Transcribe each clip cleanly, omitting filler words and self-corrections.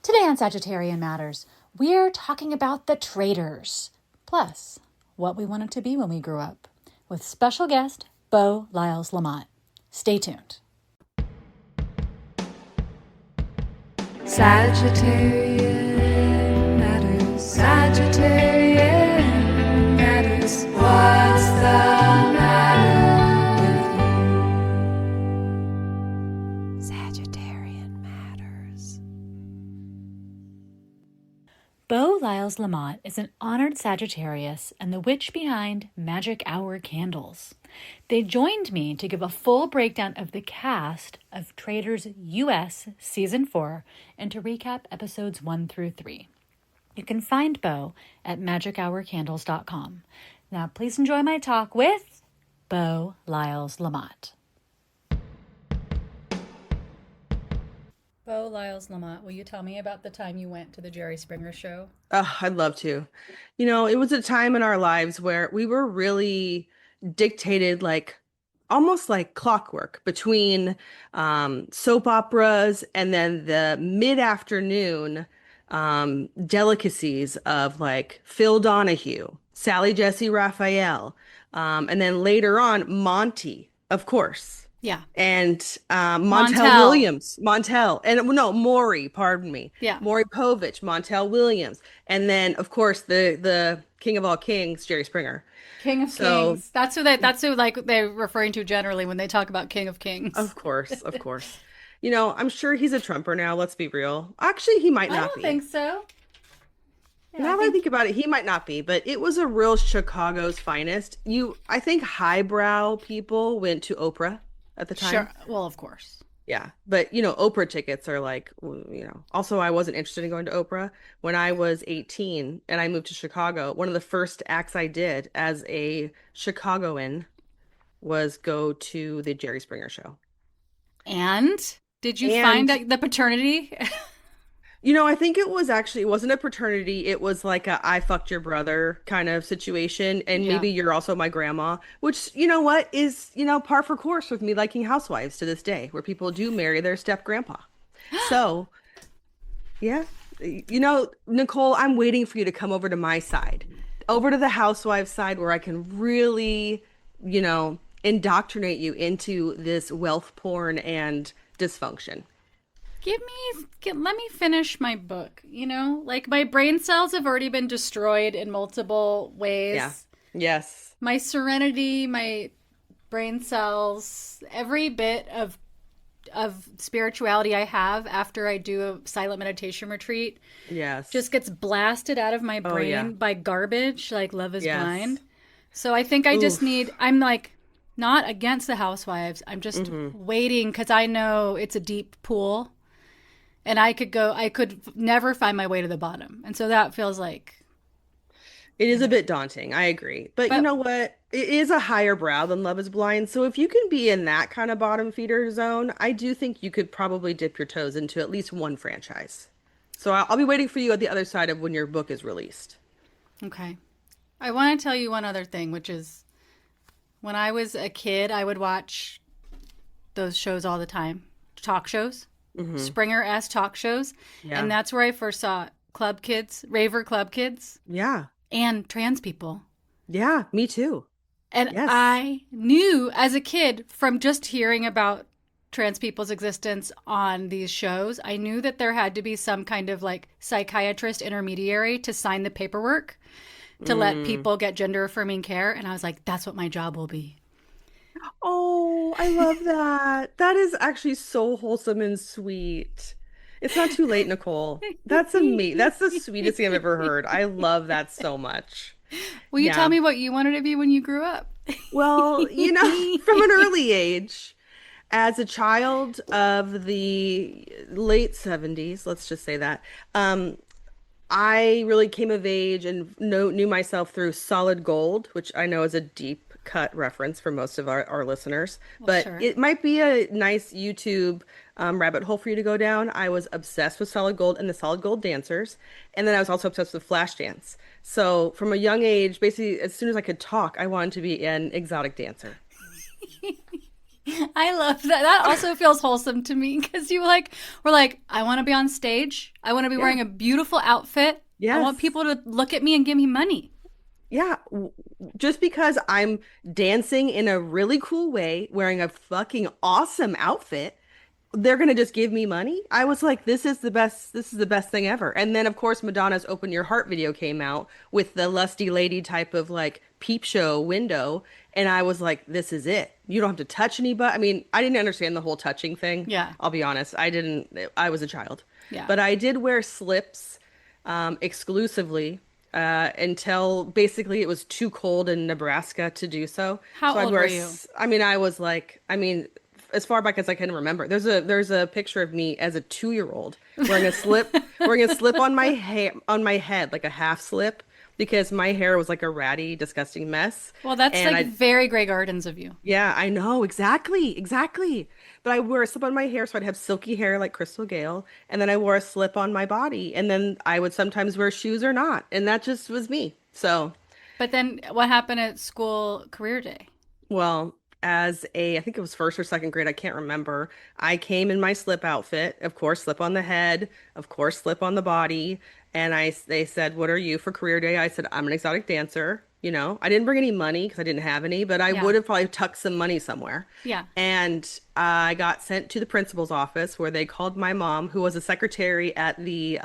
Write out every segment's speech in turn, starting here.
Today on Sagittarian Matters, we're talking about the traitors, plus what we wanted to be when we grew up, with special guest Beaux Lyles Lamotte. Stay tuned. Sagittarian Matters, Sagittarian Matters, what's the matter with you? Sagittarian Matters. Beaux Lyles Lamotte is an honored Sagittarius and the witch behind Magic Hour Candles. They joined me to give a full breakdown of the cast of Traitors US Season 4 and to recap episodes 1 through 3. You can find Beaux at magichourcandles.com. Now please enjoy my talk with Beaux Lyles Lamotte. Beaux Lyles Lamotte, will you tell me about the time you went to the Jerry Springer show? Oh, I'd love to. It was a time in our lives where we were really dictated almost like clockwork between soap operas and then the mid-afternoon delicacies of like Phil Donahue, Sally Jesse Raphael, and then later on Monty, of course. Yeah. And Montel Montel. Williams, Montel, and no, Maury, pardon me. Yeah. Maury Povich, Montel Williams. And then, of course, the king of all kings, Jerry Springer. King of Kings. That's who they're referring to generally when they talk about King of Kings. Of course, of course. I'm sure he's a Trumper now, let's be real. Actually, he might I not don't be. think so. Yeah, Now that I think about it, he might not be, but it was a real Chicago's finest. I think highbrow people went to Oprah at the time. Sure. Well, of course. Yeah, but Oprah tickets are also I wasn't interested in going to Oprah when I was 18 and I moved to Chicago. One of the first acts I did as a Chicagoan was go to the Jerry Springer show. And did you find the paternity? I think it wasn't a paternity. It was like a I fucked your brother kind of situation. And Yeah. maybe you're also my grandma, which, what, is, par for course with me liking Housewives to this day, where people do marry their step grandpa. So, yeah. Nicole, I'm waiting for you to come over to my side, over to the Housewives side where I can really, indoctrinate you into this wealth porn and dysfunction. Let me finish my book. Like my brain cells have already been destroyed in multiple ways. Yeah. Yes. My serenity, my brain cells, every bit of spirituality I have after I do a silent meditation retreat, Yes. just gets blasted out of my brain yeah. by garbage like Love is Yes. Blind. So I think I just I'm like not against the Housewives. I'm just waiting because I know it's a deep pool. And I could never find my way to the bottom. And so that feels like... It is a bit daunting. I agree. But you know what? It is a higher brow than Love is Blind. So if you can be in that kind of bottom feeder zone, I do think you could probably dip your toes into at least one franchise. So I'll be waiting for you at the other side of when your book is released. Okay. I want to tell you one other thing, which is when I was a kid, I would watch those shows all the time. Talk shows. Springer-esque talk shows. Yeah. And that's where I first saw club kids, raver club kids, Yeah. and trans people. Yeah, me too. And Yes. I knew as a kid from just hearing about trans people's existence on these shows, I knew that there had to be some kind of like psychiatrist intermediary to sign the paperwork to let people get gender affirming care. And I was like, that's what my job will be. Oh, I love that. That is actually so wholesome and sweet. It's not too late, Nicole. That's amazing. That's the sweetest thing I've ever heard. I love that so much. Will you Yeah. tell me what you wanted to be when you grew up? Well, from an early age, as a child of the late 70s, let's just say that, I really came of age and knew myself through Solid Gold, which I know is a deep cut reference for most of our listeners, but sure. it might be a nice YouTube rabbit hole for you to go down. I was obsessed with Solid Gold and the Solid Gold dancers, and then I was also obsessed with Flashdance. So from a young age, basically, as soon as I could talk, I wanted to be an exotic dancer. I love that. That also feels wholesome to me because we're like, I want to be on stage. I want to be Yeah. wearing a beautiful outfit. I want Yes. people to look at me and give me money. Yeah, just because I'm dancing in a really cool way, wearing a fucking awesome outfit, they're gonna just give me money. I was like, this is the best thing ever. And then of course Madonna's Open Your Heart video came out with the lusty lady type of like peep show window, and I was like, this is it. You don't have to touch anybody. I mean, I didn't understand the whole touching thing. Yeah. I'll be honest. I didn't. I was a child. Yeah. But I did wear slips exclusively until basically it was too cold in Nebraska to do so. How So I'd old wear. were you? I mean, I was like, I mean, as far back as I can remember. There's a picture of me as a 2-year-old wearing a slip on my hair on my head, like a half slip, because my hair was like a ratty, disgusting mess. Well, that's And like I very Grey Gardens of you. yeah, I know, exactly, exactly. But I wore a slip on my hair so I'd have silky hair like Crystal Gale, and then I wore a slip on my body, and then I would sometimes wear shoes or not, and that just was me. So, But then what happened at school career day? well, as a, I think it was first or second grade, I can't remember. I came in my slip outfit, of course, slip on the head, of course, slip on the body, and they said, "What are you for career day?" I said, "I'm an exotic dancer." You know, I didn't bring any money because I didn't have any, but I Yeah. would have probably tucked some money somewhere. Yeah. And I got sent to the principal's office where they called my mom, who was a secretary at the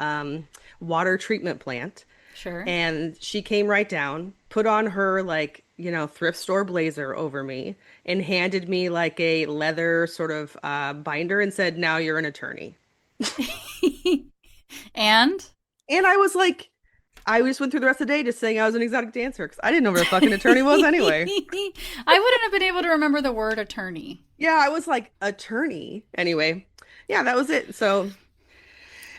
water treatment plant. Sure. And she came right down, put on her like, thrift store blazer over me, and handed me like a leather sort of binder and said, "Now you're an attorney." And And I was like, I just went through the rest of the day just saying I was an exotic dancer because I didn't know what a fucking attorney was anyway. I wouldn't have been able to remember the word attorney. Yeah, I was like, attorney. Anyway, yeah, that was it. So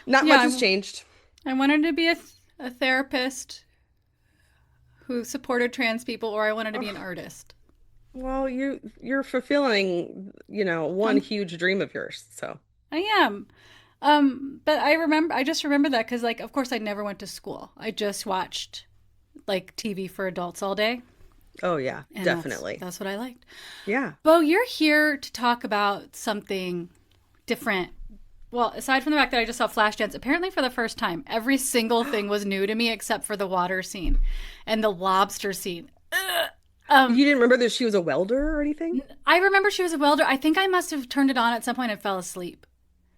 not Yeah, much has changed. I wanted to be a therapist who supported trans people, or I wanted to be an artist. Well, you're fulfilling, one huge dream of yours. So I am. But I just remember that because, like, of course, I never went to school. I just watched, like, TV for adults all day. oh yeah, And definitely. That's what I liked. Yeah. Bo, you're here to talk about something different. Well, aside from the fact that I just saw Flashdance, apparently for the first time, every single thing was new to me except for the water scene and the lobster scene. You didn't remember that she was a welder or anything? I remember she was a welder. I think I must have turned it on at some point and fell asleep.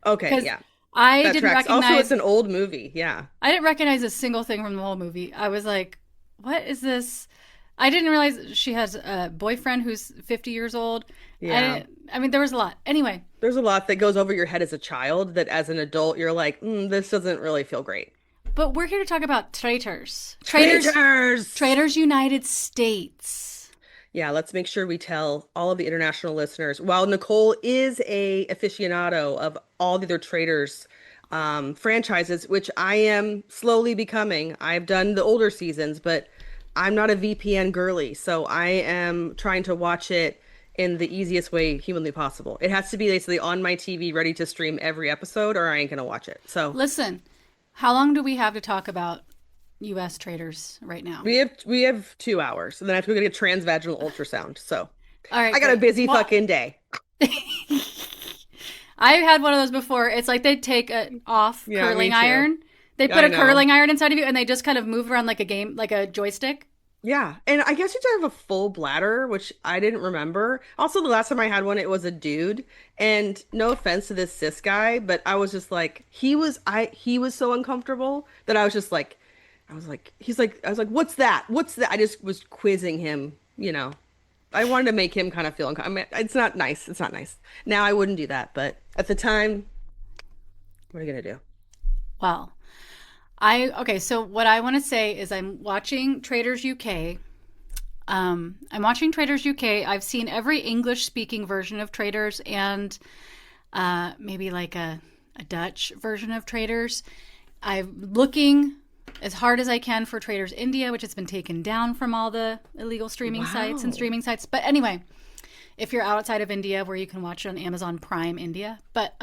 Okay, 'Cause yeah. I That didn't tracks. Also, recognize it's an old movie. Yeah. I didn't recognize a single thing from the whole movie. I was like, what is this? I didn't realize she has a boyfriend who's 50 years old. Yeah. I mean, there was a lot. Anyway, There's a lot that goes over your head as a child that as an adult you're like, this doesn't really feel great. but we're here to talk about traitors. Traitors! Traitors United States. Yeah, let's make sure we tell all of the international listeners. While Nicole is a aficionado of all the other Traitors franchises, which I am slowly becoming. I've done the older seasons, but I'm not a VPN girly, so I am trying to watch it in the easiest way humanly possible. It has to be basically on my TV, ready to stream every episode, or I ain't gonna watch it. So Listen, how long do we have to talk about U.S. traitors right now? we have 2 hours, and then I have to go get a transvaginal ultrasound. So All right, I got a great. busy Well, fucking day. I've had one of those before. It's like they take an off Yeah, me curling too. iron. They put I a know. curling iron inside of you, and they just kind of move around like a game, like a joystick. Yeah, and I guess you have to have a full bladder, which I didn't remember. Also, the last time I had one, it was a dude, and no offense to this cis guy, but I was just like, he was so uncomfortable that I was just like, I was like, what's that? What's that? I just was quizzing him, I wanted to make him kind of feel uncomfortable. I mean, it's not nice. It's not nice. Now I wouldn't do that, but at the time, what are you gonna do? Well, okay, so what I want to say is I'm watching Traitors UK. I'm watching Traitors UK. I've seen every English speaking version of Traitors and maybe like a Dutch version of Traitors. I'm looking as hard as I can for Traitors India, which has been taken down from all the illegal streaming sites and streaming sites. But anyway, if you're outside of India, where you can watch it on Amazon Prime India. But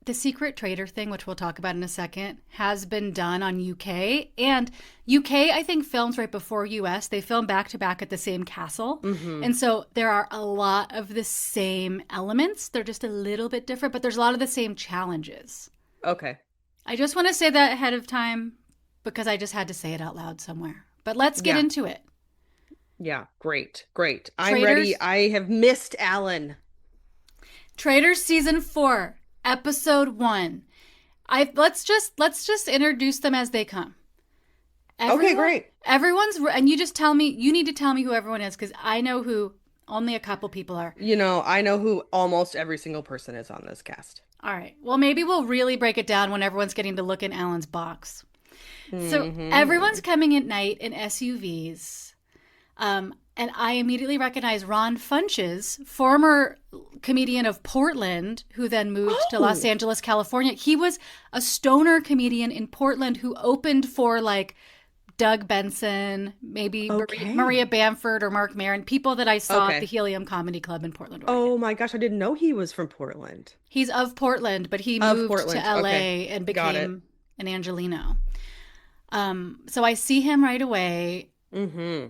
the secret traitor thing, which we'll talk about in a second, has been done on UK. And UK, I think, films right before US. They film back to back at the same castle. And so there are a lot of the same elements. They're just a little bit different, but there's a lot of the same challenges. Okay. I just want to say that ahead of time because I just had to say it out loud somewhere. But let's get into it. Yeah, great. I'm ready. I have missed Alan. Traitors Season 4, Episode 1. Let's just introduce them as they come. Okay, great. Everyone's, and you need to tell me who everyone is because I know who only a couple people are. I know who almost every single person is on this cast. All right. Well, maybe we'll really break it down when everyone's getting to look in Alan's box. So everyone's coming at night in SUVs. And I immediately recognize Ron Funches, former comedian of Portland, who then moved to Los Angeles, California. He was a stoner comedian in Portland who opened for like Doug Benson, maybe Maria Bamford or Mark Maron, people that I saw at the Helium Comedy Club in Portland, Oregon. Oh my gosh, I didn't know he was from Portland. He's of Portland, but he moved to LA and became an Angelino. So I see him right away. Mm-hmm.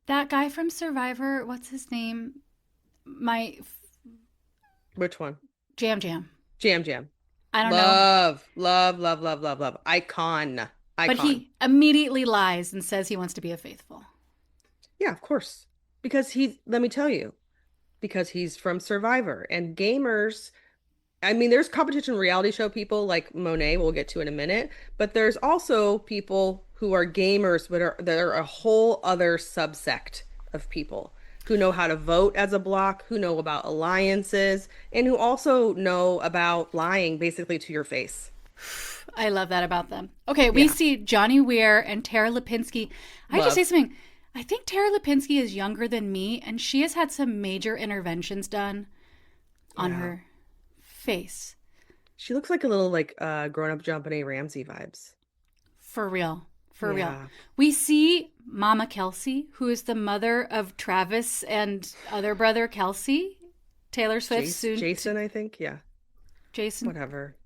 That guy from Survivor, what's his name? Which one? Jam Jam. I don't know. Love. Icon. But he immediately lies and says he wants to be a faithful. Yeah, of course. Because let me tell you, because he's from Survivor and gamers. I mean, there's competition reality show people like Monet, we'll get to in a minute, but there's also people who are gamers, but they're a whole other subsect of people who know how to vote as a block, who know about alliances, and who also know about lying basically to your face. I love that about them. Okay, we see Johnny Weir and Tara Lipinski. I just say something. I think Tara Lipinski is younger than me, and she has had some major interventions done on her face. She looks like a little like grown-up JonBenet Ramsey vibes. For real. We see Mama Kelsey, who is the mother of Travis and other brother Kelsey, Taylor Swift's Jason, I think. Yeah. Jason. Whatever.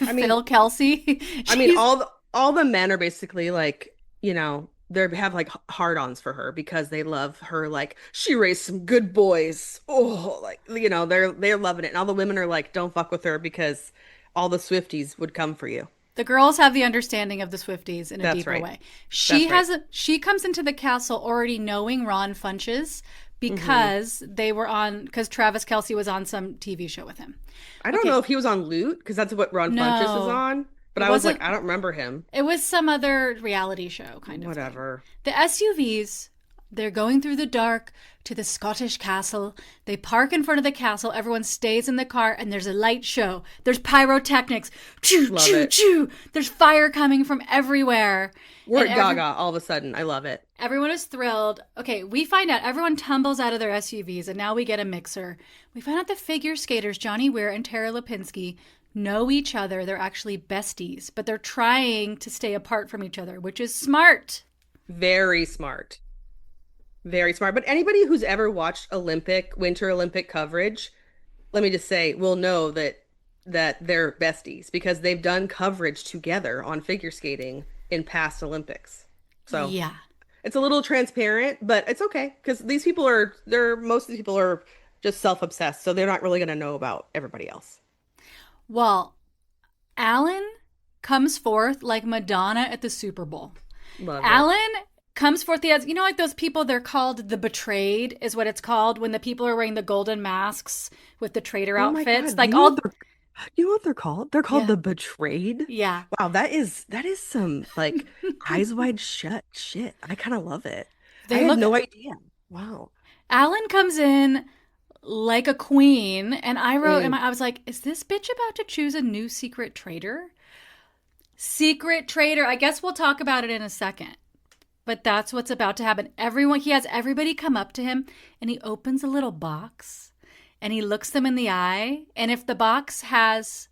I mean, Phil Kelsey. I mean, all the men are basically like, they have like hard-ons for her because they love her. Like, she raised some good boys. Oh, like, they're loving it. And all the women are like, don't fuck with her because all the Swifties would come for you. The girls have the understanding of the Swifties in a deeper way. She comes into the castle already knowing Ron Funches because because Travis Kelce was on some TV show with him. I don't know if he was on Loot because that's what Ron Funches is on. But I was like, I don't remember him. It was some other reality show kind of whatever. Thing. The SUVs, they're going through the dark to the Scottish castle. They park in front of the castle. Everyone stays in the car and there's a light show. There's pyrotechnics. Choo, choo, choo. There's fire coming from everywhere. We're at Gaga all of a sudden. I love it. Everyone is thrilled. Okay, we find out everyone tumbles out of their SUVs and now we get a mixer. We find out the figure skaters, Johnny Weir and Tara Lipinski, know each other. They're actually besties, but they're trying to stay apart from each other, which is smart. Very smart. Very smart. But anybody who's ever watched Winter Olympic coverage, let me just say, will know that they're besties because they've done coverage together on figure skating in past Olympics. So yeah, it's a little transparent, but it's okay because most of these people are just self-obsessed, so they're not really going to know about everybody else. Well, Alan comes forth like Madonna at the Super Bowl. Alan comes forth as, like those people, they're called the Betrayed is what it's called when the people are wearing the golden masks with the traitor outfits. Like all you know what they're called? They're called the Betrayed. Yeah. Wow, that is some like eyes wide shut shit. I kind of love it. I had no idea. Wow. Alan comes in like a queen, and I wrote, I was like, is this bitch about to choose a new secret traitor? Secret traitor. I guess we'll talk about it in a second. But that's what's about to happen. He has everybody come up to him, and he opens a little box, and he looks them in the eye. And if the box has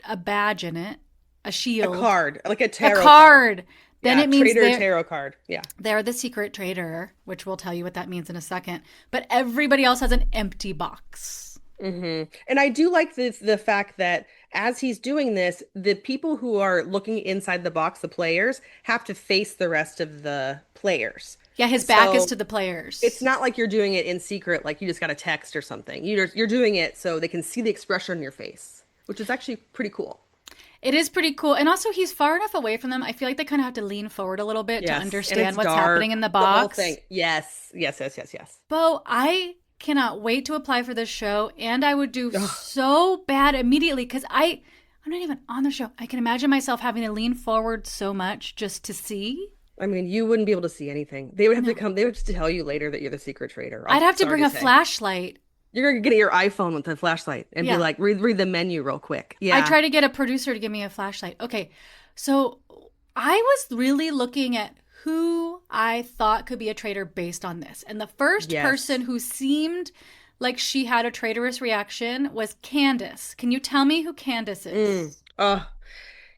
a badge in it, a shield, a card, like a tarot card, then it means tarot card. Yeah, they're the secret traitor, which we'll tell you what that means in a second. But everybody else has an empty box. And I do like the fact that as he's doing this, the people who are looking inside the box, the players, have to face the rest of the players. Yeah, his back is So to the it's players. not like you're doing it in secret, like you just got a text or something. You're doing it so they can see the expression on your face, which is actually pretty cool. It is pretty cool. And also, he's far enough away from them. I feel like they kind of have to lean forward a little bit to Yes, and it's understand what's happening dark, in the the whole thing. box. Yes, yes, yes, yes, yes. Bo, I cannot wait to apply for this show, and I would do Ugh. so bad immediately because I'm not even on the show. I can imagine myself having to lean forward so much just to see. I mean, you wouldn't be able to see anything. They would have to No. come. They would just tell you later that you're the secret traitor. I'd I'm have to sorry bring to a say. flashlight. You're gonna get your iPhone with a flashlight and be Yeah. like, read the menu real quick. I Yeah. try to get a producer to give me a flashlight. Okay, so I was really looking at who I thought could be a traitor based on this. And the first Yes. person who seemed like she had a traitorous reaction was Candace. Can you tell me who Candace Mm. is?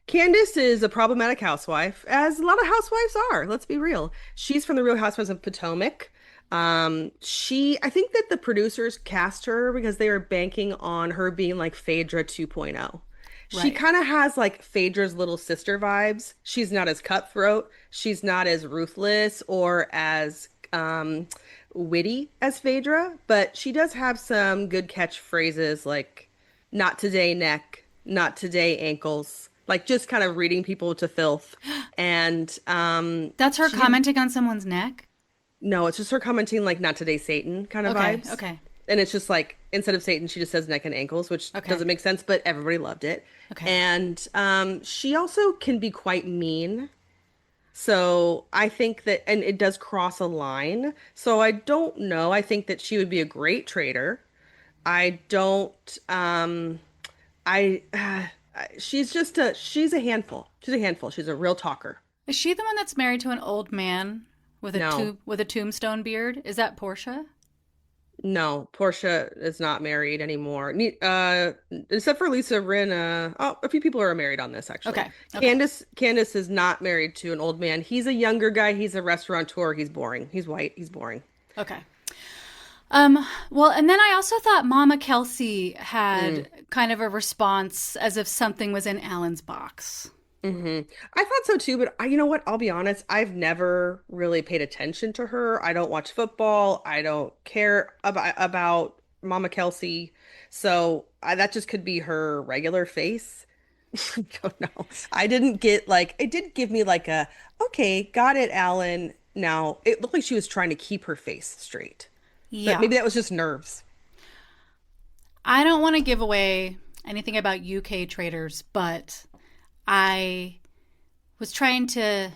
Candace is a problematic housewife, as a lot of housewives are. Let's be real. She's from the Real Housewives of Potomac. I think that the producers cast her because they were banking on her being like Phaedra 2.0. She Right. kind of has like Phaedra's little sister vibes. She's not as cutthroat. She's not as ruthless or as witty as Phaedra, but she does have some good catchphrases like "not today, neck," "not today, ankles." Like just kind of reading people to filth. And That's her she did commenting on someone's neck? no, it's just her commenting like "not today, Satan" kind of Okay, vibes. okay, And it's just like instead of Satan, she just says neck and ankles, which okay, doesn't make sense, but everybody loved it. okay. And she also can be quite mean. So I think that, and it does cross a line. So I don't know. I think that she would be a great trader. I don't, she's a handful. She's a handful. She's a real talker. Is she the one that's married to an old man with No, with a tombstone beard? Is that Portia? no, Portia is not married anymore. Except for Lisa Rinna. Oh, a few people are married on this actually. Okay, okay, Candace is not married to an old man. He's a younger guy. He's a restaurateur. He's boring. He's white. He's boring. okay. Well, and then I also thought Mama Kelsey Mm. had kind of a response as if something was in Alan's box. I thought so too, but you know what? I'll be honest. I've never really paid attention to her. I don't watch football. I don't care about Mama Kelsey. So that just could be her regular face. I don't know. I didn't get like, it did give me like a, okay, got it, Alan. Now, it looked like she was trying to keep her face straight, but Yeah. maybe that was just nerves. I don't want to give away anything about UK traders, but I was trying to.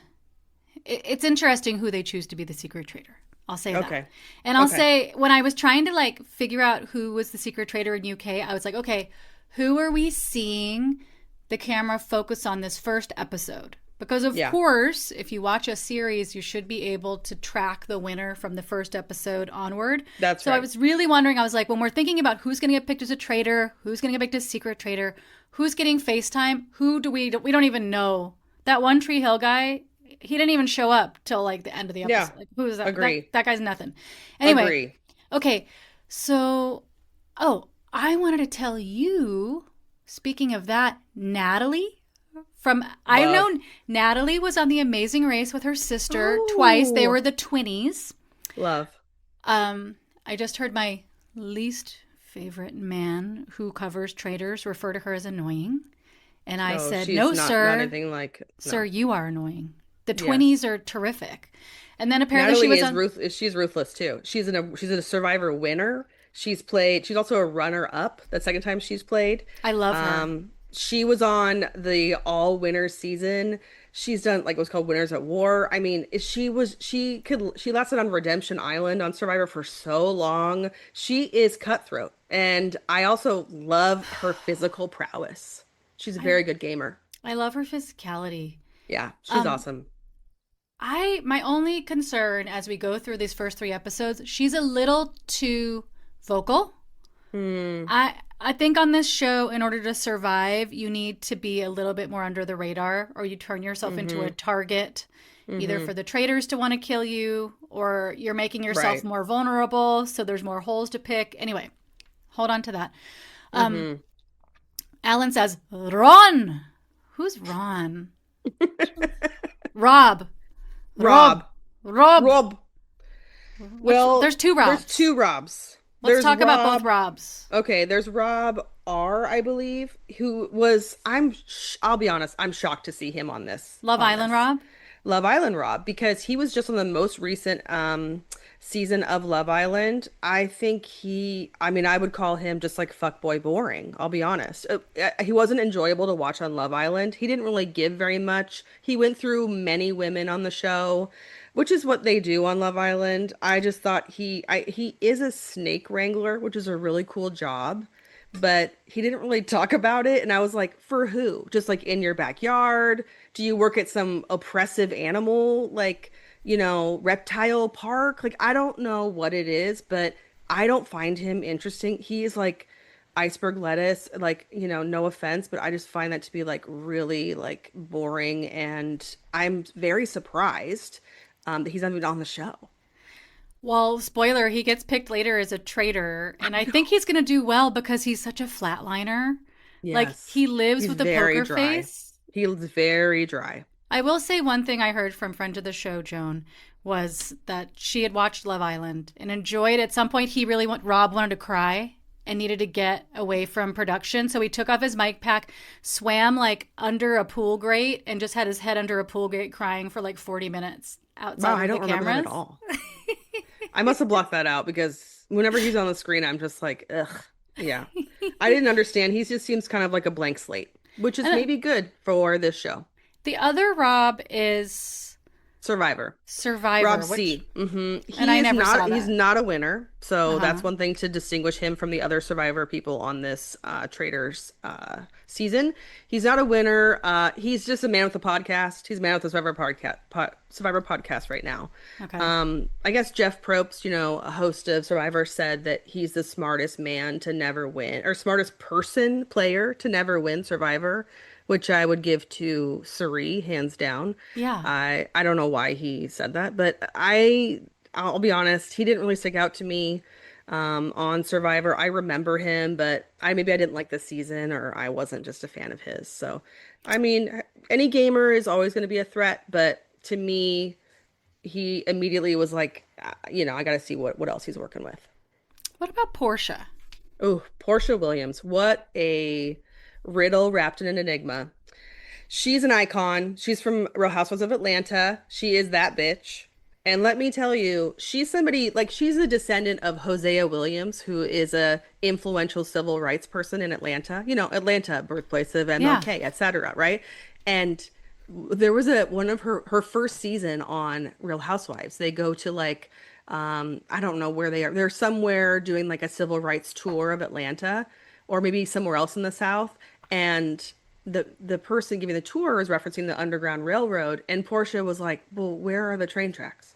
It's interesting who they choose to be the secret trader. I'll say that. Okay. And I'll Okay. say, when I was trying to like figure out who was the secret trader in UK, I was like, okay, who are we seeing the camera focus on this first episode? Because, of Yeah, course, if you watch a series, you should be able to track the winner from the first episode onward. that's So I right. was really wondering, I was like, when we're thinking about who's going to get picked as a traitor, who's going to get picked as secret traitor, who's getting FaceTime, we don't even know. That one Tree Hill guy, he didn't even show up till like the end of the Yeah, episode. Like, who is that? agree. That guy's nothing. Anyway, Agree. okay. So, oh, I wanted to tell you, speaking of that, Natalie I've Love. known Natalie was on The Amazing Race with her sister twice. They Oh, were the twinnies. love. I just heard my least favorite man who covers traders refer to her as annoying. And I No, said, she's no, not sir. anything like Sir, no. you are annoying. The Yes. twinnies are terrific. And then apparently she Natalie was is on. she's ruthless too. She's a Survivor winner. She's also a runner up the second time she's played. I love her. She was on the all winners season. She's done like what's called Winners at War. I mean, she lasted on Redemption Island on Survivor for so long. She is cutthroat. And I also love her physical prowess. She's a I, very good gamer. I love her physicality. Yeah, she's Um, awesome. my only concern as we go through these first three episodes, she's a little too vocal. Hmm. I think on this show, in order to survive, you need to be a little bit more under the radar, or you turn yourself into a Mm-hmm. target, either Mm-hmm. for the traders to want to kill you, or you're making yourself Right. more vulnerable, so there's more holes to pick. Anyway, Hold on to that. Hmm. Alan says, Ron. Who's Ron? Rob. Rob. Rob. Rob. Rob. Well, There's two there's Robs. two Robs. Let's There's talk about both Rob. Robs. Okay, there's Rob R, I believe, who was I'll be honest, I'm shocked to see him on this Love on Island this. Rob. Love Island Rob because he was just on the most recent season of Love Island. I think I mean, I would call him just like fuckboy boring. I'll be honest. He wasn't enjoyable to watch on Love Island. He didn't really give very much. He went through many women on the show, which is what they do on Love Island. I just thought he is a snake wrangler, which is a really cool job, but he didn't really talk about it. And I was like, for who? Just like in your backyard? Do you work at some oppressive animal, like, reptile park? Like, I don't know what it is, but I don't find him interesting. He is like iceberg lettuce, like, no offense, but I just find that to be like really like boring. And I'm very surprised that he's not even on the show. Well, spoiler, he gets picked later as a traitor, and I think he's going to do well because he's such a flatliner. Like, Yes. he lives He's with a very poker dry. face. He was very dry. I will say one thing I heard from friend of the show, Joan, was that she had watched Love Island and enjoyed. At some point, Rob wanted to cry and needed to get away from production, so he took off his mic pack, swam like under a pool grate, and just had his head under a pool grate crying for like 40 minutes outside Wow, I of don't the remember that cameras. at all. I must have blocked that out because whenever he's on the screen, I'm just like, ugh. Yeah. I didn't understand. He just seems kind of like a blank slate, which is And maybe good for this show. the other Rob is Survivor. Survivor, Rob which, C. and I never saw He's that. not a winner. So Uh-huh. that's one thing to distinguish him from the other Survivor people on this Traitors season. He's not a winner. He's just a man with a podcast. He's a man with a Survivor podcast right now. Okay. I guess Jeff Probst, a host of Survivor, said that he's the smartest man to never win, or smartest player to never win Survivor, which I would give to Suri, hands down. Yeah. I don't know why he said that, but I'll be honest, he didn't really stick out to me on Survivor. I remember him, but maybe I didn't like the season, or I wasn't just a fan of his. So, I mean, any gamer is always going to be a threat, but to me, he immediately was like, I got to see what else he's working with. What about Portia? Oh, Portia Williams, what a riddle wrapped in an enigma. She's an icon. She's from Real Housewives of Atlanta. She is that bitch. And let me tell you, she's somebody like she's a descendant of Hosea Williams, who is a influential civil rights person in Atlanta. Atlanta, birthplace of Yeah. MLK, etc. Right? And there was one of her first season on Real Housewives. They go to like I don't know where they are. They're somewhere doing like a civil rights tour of Atlanta, or maybe somewhere else in the South. And the person giving the tour is referencing the Underground Railroad, and Portia was like, "Well, where are the train tracks?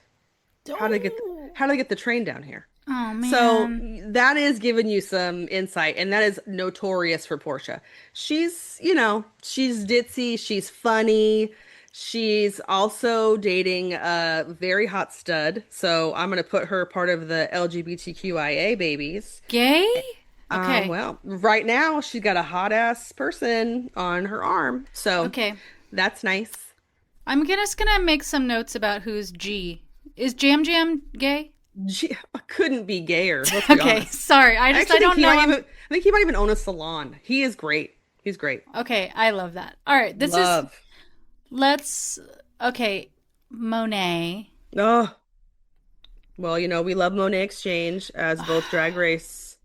How do I get the train down here?" Oh So man. that is giving you some insight, and that is notorious for Portia. She's ditzy, she's funny. She's also dating a very hot stud, so I'm gonna put her part of the LGBTQIA babies. Gay? Okay. Well, right now she's got a hot ass person on her arm, so Okay. that's nice. I'm just gonna make some notes about who's G. Is Jam Jam gay? She couldn't be gayer. Let's be Okay, honest. sorry. I Actually, don't know. I think he might even own a salon. He is great. He's great. Okay, I love that. All right, Love. okay, Monet. Oh, well, we love Monet Exchange as both Drag Race.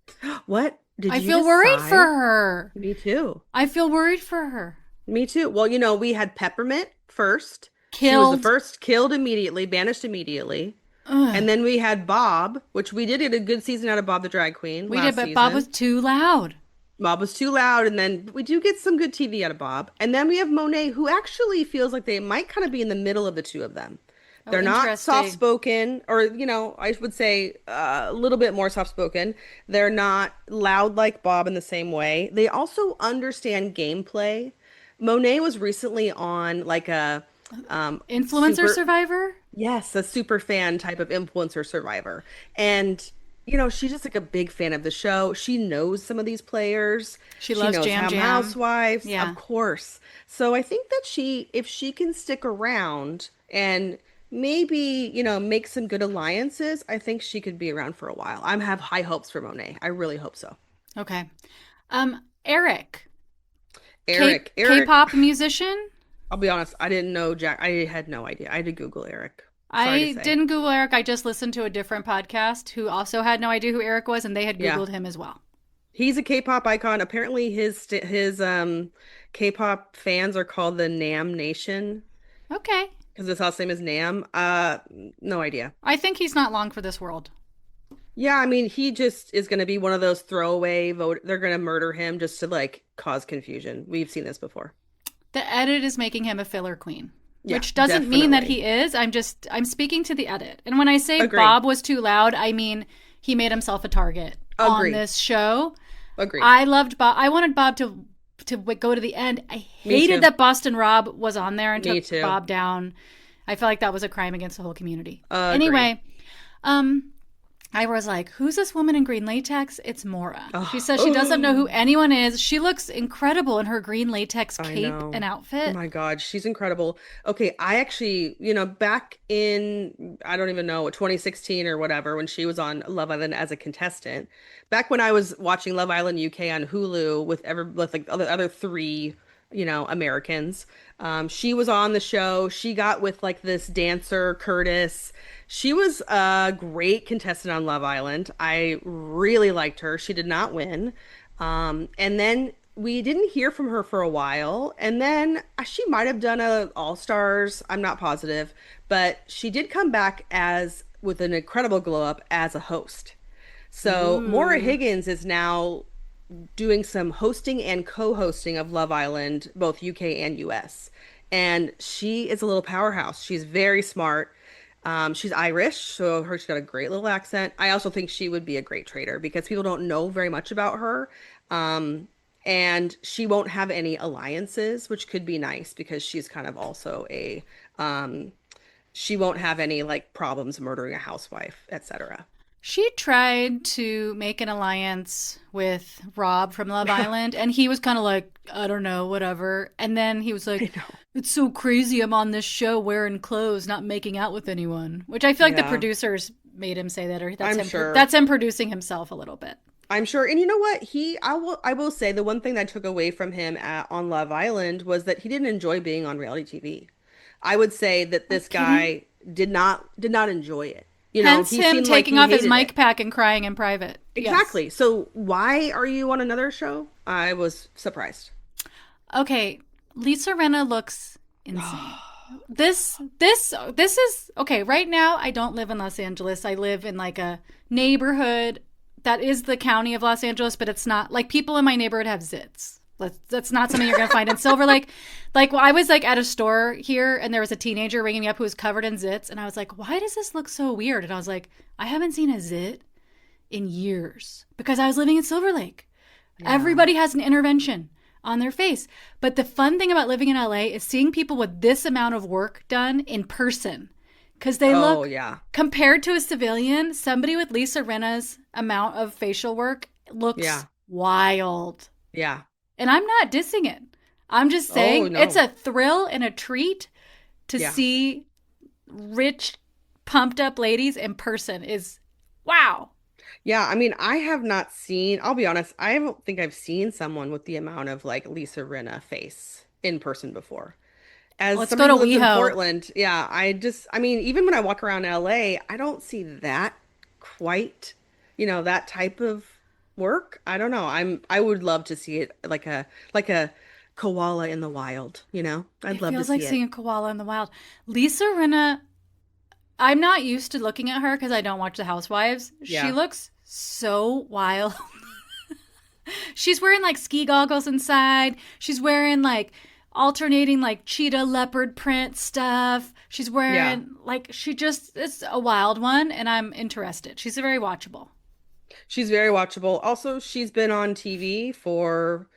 What? Did I you feel worried decide? for her. Me too. I feel worried for her. Me too. Well, we had Peppermint first. She was Killed. the first, killed immediately, banished immediately. Ugh. And then we had Bob, which we did get a good season out of Bob the Drag Queen We last did, but season. Bob was too loud. Bob was too loud, and then we do get some good TV out of Bob. And then we have Monet, who actually feels like they might kind of be in the middle of the two of them. Oh, They're not interesting. soft-spoken, or, I would say a little bit more soft-spoken. They're not loud like Bob in the same way. They also understand gameplay. Monet was recently on like a Influencer super, survivor? yes, a super fan type of influencer Survivor. And she's just like a big fan of the show. She knows some of these players. She She loves knows Jam Ham Jam. Housewives, of Yeah. course. So I think that if she can stick around and maybe, make some good alliances, I think she could be around for a while. I have high hopes for Monet. I really hope so. Okay. Eric, Eric, K-pop musician. I'll be honest, I didn't know Jack. I had no idea. I had to Google Eric. Sorry to I say. didn't Google Eric. I just listened to a different podcast who also had no idea who Eric was, and they had Yeah. Googled him as well. He's a K-pop icon. Apparently his K-pop fans are called the Nam Nation Okay. because his last name is Nam. No idea. I think he's not long for this world. Yeah, I mean, he just is going to be one of those throwaway vote. They're going to murder him just to like cause confusion. We've seen this before. The edit is making him a filler queen, Yeah, which doesn't mean that definitely. he is. I'm speaking to the edit. And when I say Agree. Bob was too loud, I mean he made himself a target on Agree. this show. Agree. I loved Bob. I wanted Bob to go to the end. I Me too. hated that Boston Rob was on there and Me took too. Bob down. I felt like that was a crime against the whole community. Agree. Anyway, I was like, who's this woman in green latex? It's Mora. She says she doesn't know who anyone is. She looks incredible in her green latex I cape know. and Oh outfit. my God, she's incredible. Okay, I actually, back in, I don't even know, 2016 or whatever, when she was on Love Island as a contestant, back when I was watching Love Island UK on Hulu with like other three, Americans, she was on the show. She got with like this dancer, Curtis. She was a great contestant on Love Island. I really liked her. She did not win. And then we didn't hear from her for a while. And then she might have done a All Stars. I'm not positive, but she did come back as with an incredible glow up as a host. So Maura Ooh. Higgins is now doing some hosting and co-hosting of Love Island, both UK and US. And she is a little powerhouse. She's very smart. She's Irish, so she's got a great little accent. I also think she would be a great trader because people don't know very much about her. And she won't have any alliances, which could be nice because she's kind of also she won't have any like problems murdering a housewife, etc. She tried to make an alliance with Rob from Love Island, and he was kind of like, I don't know, whatever. And then he was like, know. it's so crazy I'm on this show wearing clothes, not making out with anyone. Which I feel like the Yeah, producers made him say that, or I'm sure. that's him producing himself a little bit. I'm sure. And you know what? I will say the one thing that I took away from him on Love Island was that he didn't enjoy being on reality TV. I would say that this Kidding? guy did not enjoy it. Hence He him seemed like taking he off his hated it. mic pack and crying in private. Yes. Exactly. So why are you on another show? I was surprised. Okay, Lisa Rinna looks insane. This is okay. Right now, I don't live in Los Angeles. I live in like a neighborhood that is the county of Los Angeles, but it's not like people in my neighborhood have zits. That's not something you're gonna find in Silver Lake. Like I was like at a store here, and there was a teenager ringing me up who was covered in zits, and I was like, "Why does this look so weird?" And I was like, "I haven't seen a zit in years because I was living in Silver Lake. Yeah. Everybody has an intervention on their face. But the fun thing about living in LA is seeing people with this amount of work done in person. Because they Oh look, yeah. compared to a civilian, somebody with Lisa Rinna's amount of facial work looks Yeah. wild. Yeah. And I'm not dissing it. I'm just Oh saying it's no. a thrill and a treat to Yeah. see rich, pumped up ladies in person is wow. Yeah, I mean, I have not seen, I'll be honest, I don't think I've seen someone with the amount of like Lisa Rinna face in person before. As Let's go somebody to who lives in WeHo. Portland, yeah, I mean, even when I walk around LA, I don't see that quite, that type of work. I don't know. I would love to see it like a koala in the wild. I'd It love to feels like see it. seeing a koala in the wild. Lisa Rinna, I'm not used to looking at her because I don't watch The Housewives. She Yeah. looks so wild. She's wearing like ski goggles inside. She's wearing like alternating like cheetah leopard print stuff. She's Yeah. wearing like she just it's a wild one and I'm interested. She's very watchable. She's very watchable. Also, she's been on TV for,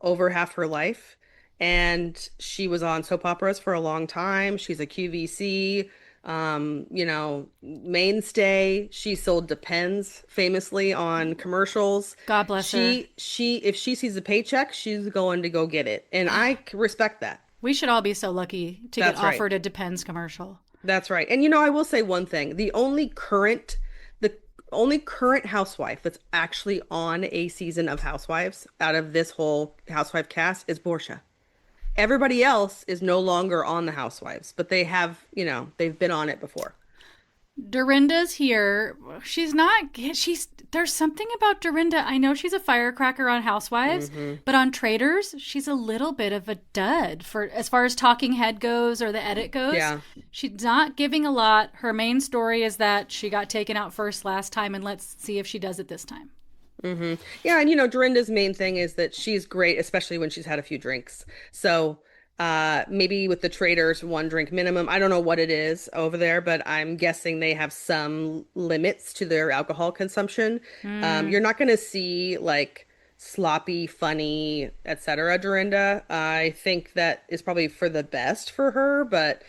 over half her life. And she was on soap operas for a long time. She's a QVC. Mainstay. She sold Depends famously on commercials. God bless her. If she sees a paycheck, she's going to go get it. And I respect that. We should all be so lucky to get That's right. offered a Depends commercial. That's right. And I will say one thing. The only current housewife that's actually on a season of Housewives out of this whole housewife cast is Portia. Everybody else is no longer on the Housewives, but they've been on it before. Dorinda's here. There's something about Dorinda. I know she's a firecracker on Housewives, but on Traitors, she's a little bit of a dud for as far as talking head goes or the edit goes. Yeah. She's not giving a lot. Her main story is that she got taken out first last time, and let's see if she does it this time. Yeah, and Dorinda's main thing is that she's great, especially when she's had a few drinks. So maybe with the traders, one drink minimum. I don't know what it is over there, but I'm guessing they have some limits to their alcohol consumption. You're not going to see like sloppy, funny, etc. Dorinda. I think that is probably for the best for her, but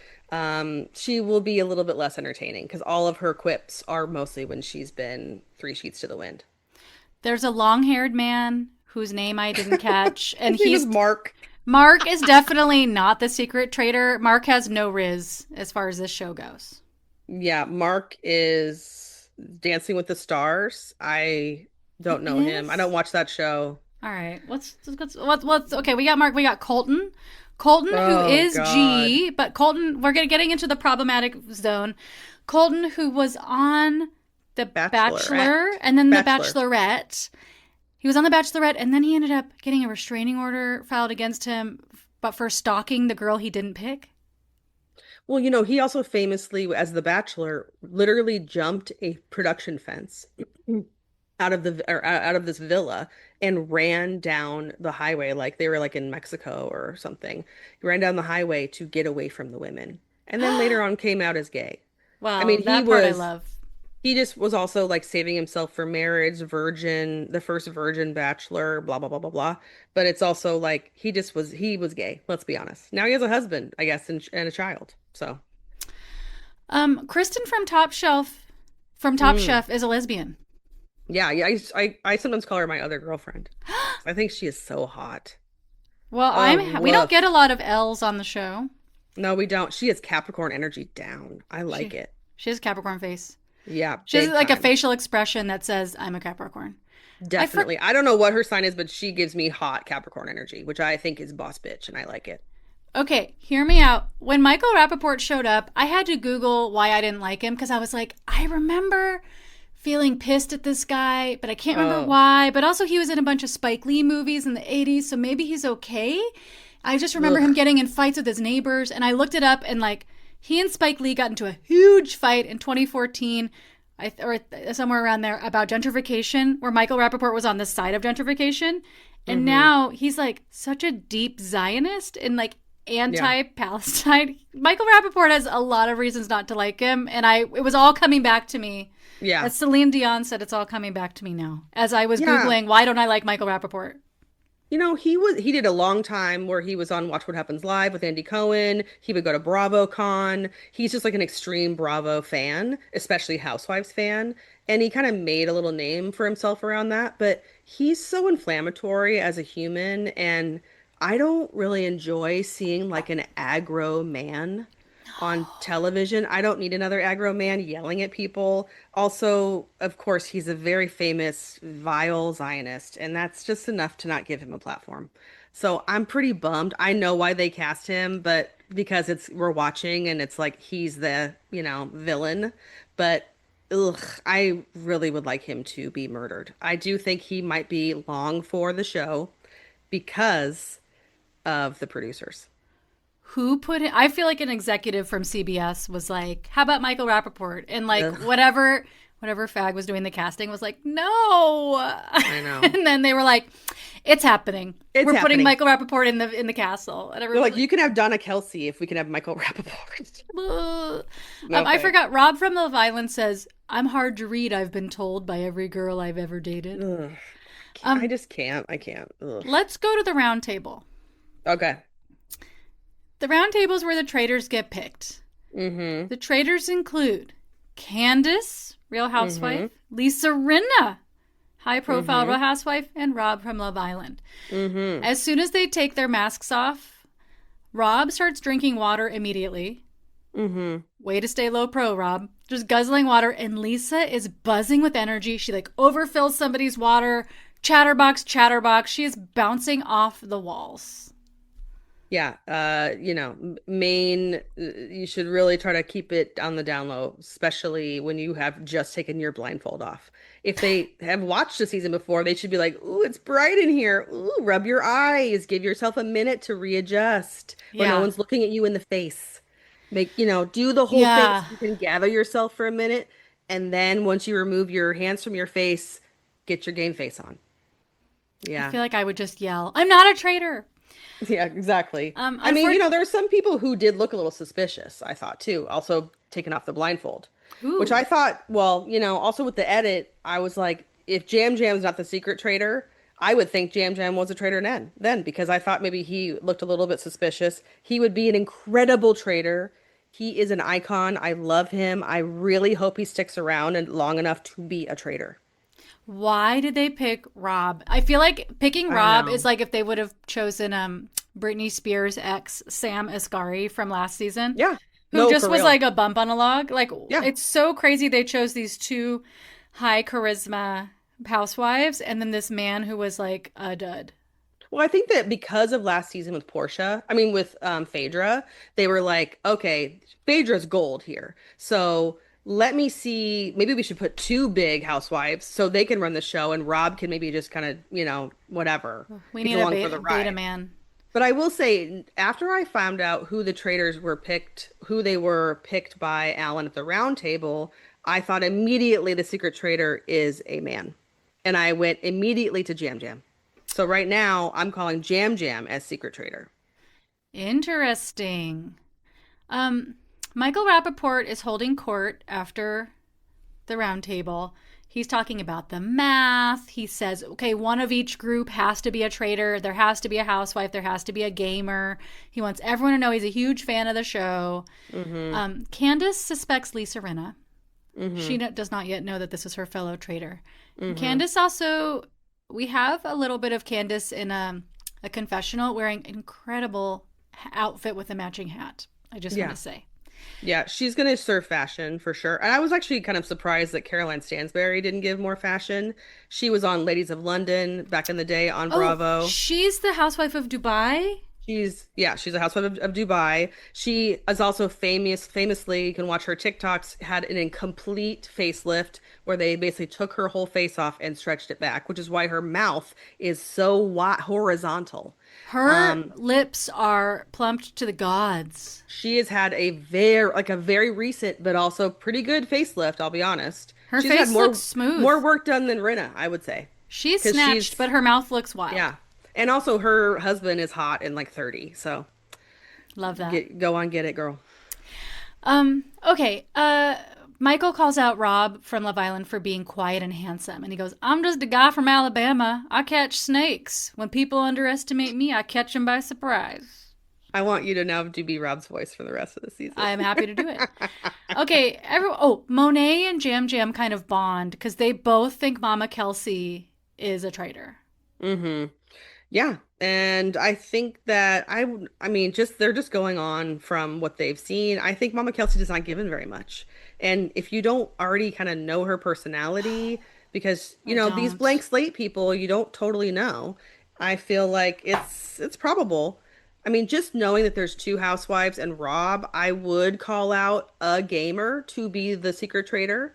she will be a little bit less entertaining because all of her quips are mostly when she's been three sheets to the wind. There's a long-haired man whose name I didn't catch, and His name he's is Mark. Mark is definitely not the secret traitor. Mark has no riz as far as this show goes. Yeah, Mark is Dancing with the Stars. I don't know him. I don't watch that show. All right, let's okay. We got Mark. We got Colton. Colton, who Oh, is God. G, but Colton. We're getting into the problematic zone. Colton, who was on the Bachelor and then the Bachelor. Bachelorette. He was on the Bachelorette, and then he ended up getting a restraining order filed against him, but for stalking the girl he didn't pick. Well, he also famously, as the Bachelor, literally jumped a production fence out of this villa and ran down the highway like they were like in Mexico or something. He ran down the highway to get away from the women, and then later on came out as gay. I Well, mean, that part I love. he just was also like saving himself for marriage, virgin, the first virgin bachelor, blah blah blah blah blah. But it's also like he was gay. Let's be honest. Now he has a husband, I guess, and a child. So Kristen from Top Chef is a lesbian. yeah, yeah. I sometimes call her my other girlfriend. I think she is so hot. Well, Oh, we don't woof. get a lot of L's on the show. No, we don't. She has Capricorn energy down. I like it. She has a Capricorn face. Yeah, She has big like a time. facial expression that says, "I'm a Capricorn." Definitely. I don't know what her sign is, but she gives me hot Capricorn energy, which I think is boss bitch, and I like it. Okay, hear me out. When Michael Rappaport showed up, I had to Google why I didn't like him because I was like, I remember feeling pissed at this guy, but I can't remember Oh. why. But also, he was in a bunch of Spike Lee movies in the 80s, so maybe he's okay. I just remember him Ugh. getting in fights with his neighbors, and I looked it up, and like, he and Spike Lee got into a huge fight in 2014. Or somewhere around there about gentrification, where Michael Rappaport was on the side of gentrification. And now he's like such a deep Zionist and like anti-Palestine. Michael Rappaport has a lot of reasons not to like him. And it was all coming back to me. Yeah. As Celine Dion said, it's all coming back to me now. As I was Yeah. Googling, why don't I like Michael Rappaport? He did a long time where he was on Watch What Happens Live with Andy Cohen. He would go to BravoCon. He's just like an extreme Bravo fan, especially Housewives fan. And he kind of made a little name for himself around that. But he's so inflammatory as a human, and I don't really enjoy seeing like an aggro man on television. I don't need another aggro man yelling at people. Also, of course, he's a very famous, vile Zionist, and that's just enough to not give him a platform. So I'm pretty bummed. I know why they cast him, but because we're watching and it's like he's the, villain. But ugh, I really would like him to be murdered. I do think he might be long for the show because of the producers. Who put it? I feel like an executive from CBS was like, "How about Michael Rappaport?" And like Ugh. whatever fag was doing the casting was like, "No." I know. And then they were like, "It's happening. It's We're putting happening." Michael Rappaport in the castle." And They're everyone like, you can have Donna Kelsey if we can have Michael Rappaport. I Okay. forgot. Rob from Love Island says, "I'm hard to read. I've been told by every girl I've ever dated." Ugh. I just can't. I can't. Ugh. Let's go to the round table. Okay. The round table is where the traitors get picked. Mm-hmm. The traitors include Candace, Real Housewife, Lisa Rinna, high-profile Real Housewife, and Rob from Love Island. Mm-hmm. As soon as they take their masks off, Rob starts drinking water immediately. Mm-hmm. Way to stay low pro, Rob. Just guzzling water, and Lisa is buzzing with energy. She like overfills somebody's water. Chatterbox, chatterbox. She is bouncing off the walls. Yeah, Maine, you should really try to keep it on the down low, especially when you have just taken your blindfold off. If they have watched the season before, they should be like, "Ooh, it's bright in here. Ooh, rub your eyes. Give yourself a minute to readjust where no Yeah. one's looking at you in the face. Do the whole thing Yeah. so you can gather yourself for a minute, and then once you remove your hands from your face, get your game face on." I Yeah. feel like I would just yell, I'm not a traitor. Yeah, exactly. Um, I mean, unfor- there are some people who did look a little suspicious, I thought too, also taking off the blindfold, which Ooh. I thought, well, also with the edit, I was like, if Jam Jam's not the secret traitor, I would think Jam Jam was a traitor then because I thought maybe he looked a little bit suspicious. He would be an incredible traitor. He is an icon. I love him. I really hope he sticks around and long enough to be a traitor. Why did they pick Rob? I feel like picking I Rob know. is like if they would have chosen Britney Spears' ex Sam Asghari from last season, Yeah. who No, just for was real. like a bump on a log. Like Yeah. it's so crazy they chose these two high charisma housewives and then this man who was like a dud. Well, I think that because of last season with Portia, I mean with Phaedra, they were like, okay, Phaedra's gold here. So let me see, maybe we should put two big housewives so they can run the show and Rob can maybe just kind of, whatever, We get need a along for the beta ride. man. But I will say, after I found out who the traders were picked, who they were picked by Alan at the round table, I thought immediately the secret trader is a man. And I went immediately to Jam Jam. So right now, I'm calling Jam Jam as secret trader. Interesting. Um, Michael Rappaport is holding court after the round table. He's talking about the math. He says, okay, one of each group has to be a traitor. There has to be a housewife. There has to be a gamer. He wants everyone to know he's a huge fan of the show. Candace suspects Lisa Rinna. She does not yet know that this is her fellow traitor. Candace also, we have a little bit of Candace in a confessional wearing incredible outfit with a matching hat. I just want Yeah. to say. Yeah, she's going to serve fashion for sure. And I was actually kind of surprised that Caroline Stansberry didn't give more fashion. She was on Ladies of London back in the day on Bravo. She's the housewife of Dubai. She's a housewife of Dubai. She is also famously, you can watch her TikToks, had an incomplete facelift where they basically took her whole face off and stretched it back, which is why her mouth is so wide, horizontal. Her lips are plumped to the gods. She has had a very recent but also pretty good facelift, I'll be honest. Her She's face had looks smooth. more work done than Rinna, I would say. She's 'Cause snatched, but her mouth looks wild. yeah. And also her husband is hot and like 30, so Love that. go on, get it, girl. Okay. Michael calls out Rob from Love Island for being quiet and handsome. And he goes, I'm just a guy from Alabama. I catch snakes. When people underestimate me, I catch them by surprise. I want you to now do be Rob's voice for the rest of the season. I'm happy to do it. Okay. Monet and Jam Jam kind of bond because they both think Mama Kelsey is a traitor. Mm-hmm. Yeah. And I think that I mean, they're just going on from what they've seen. I think Mama Kelsey does not give in very much. And if you don't already kind of know her personality, because, these don't. blank slate people, you don't totally know. I feel like it's probable. I mean, just knowing that there's two housewives and Rob, I would call out a gamer to be the secret traitor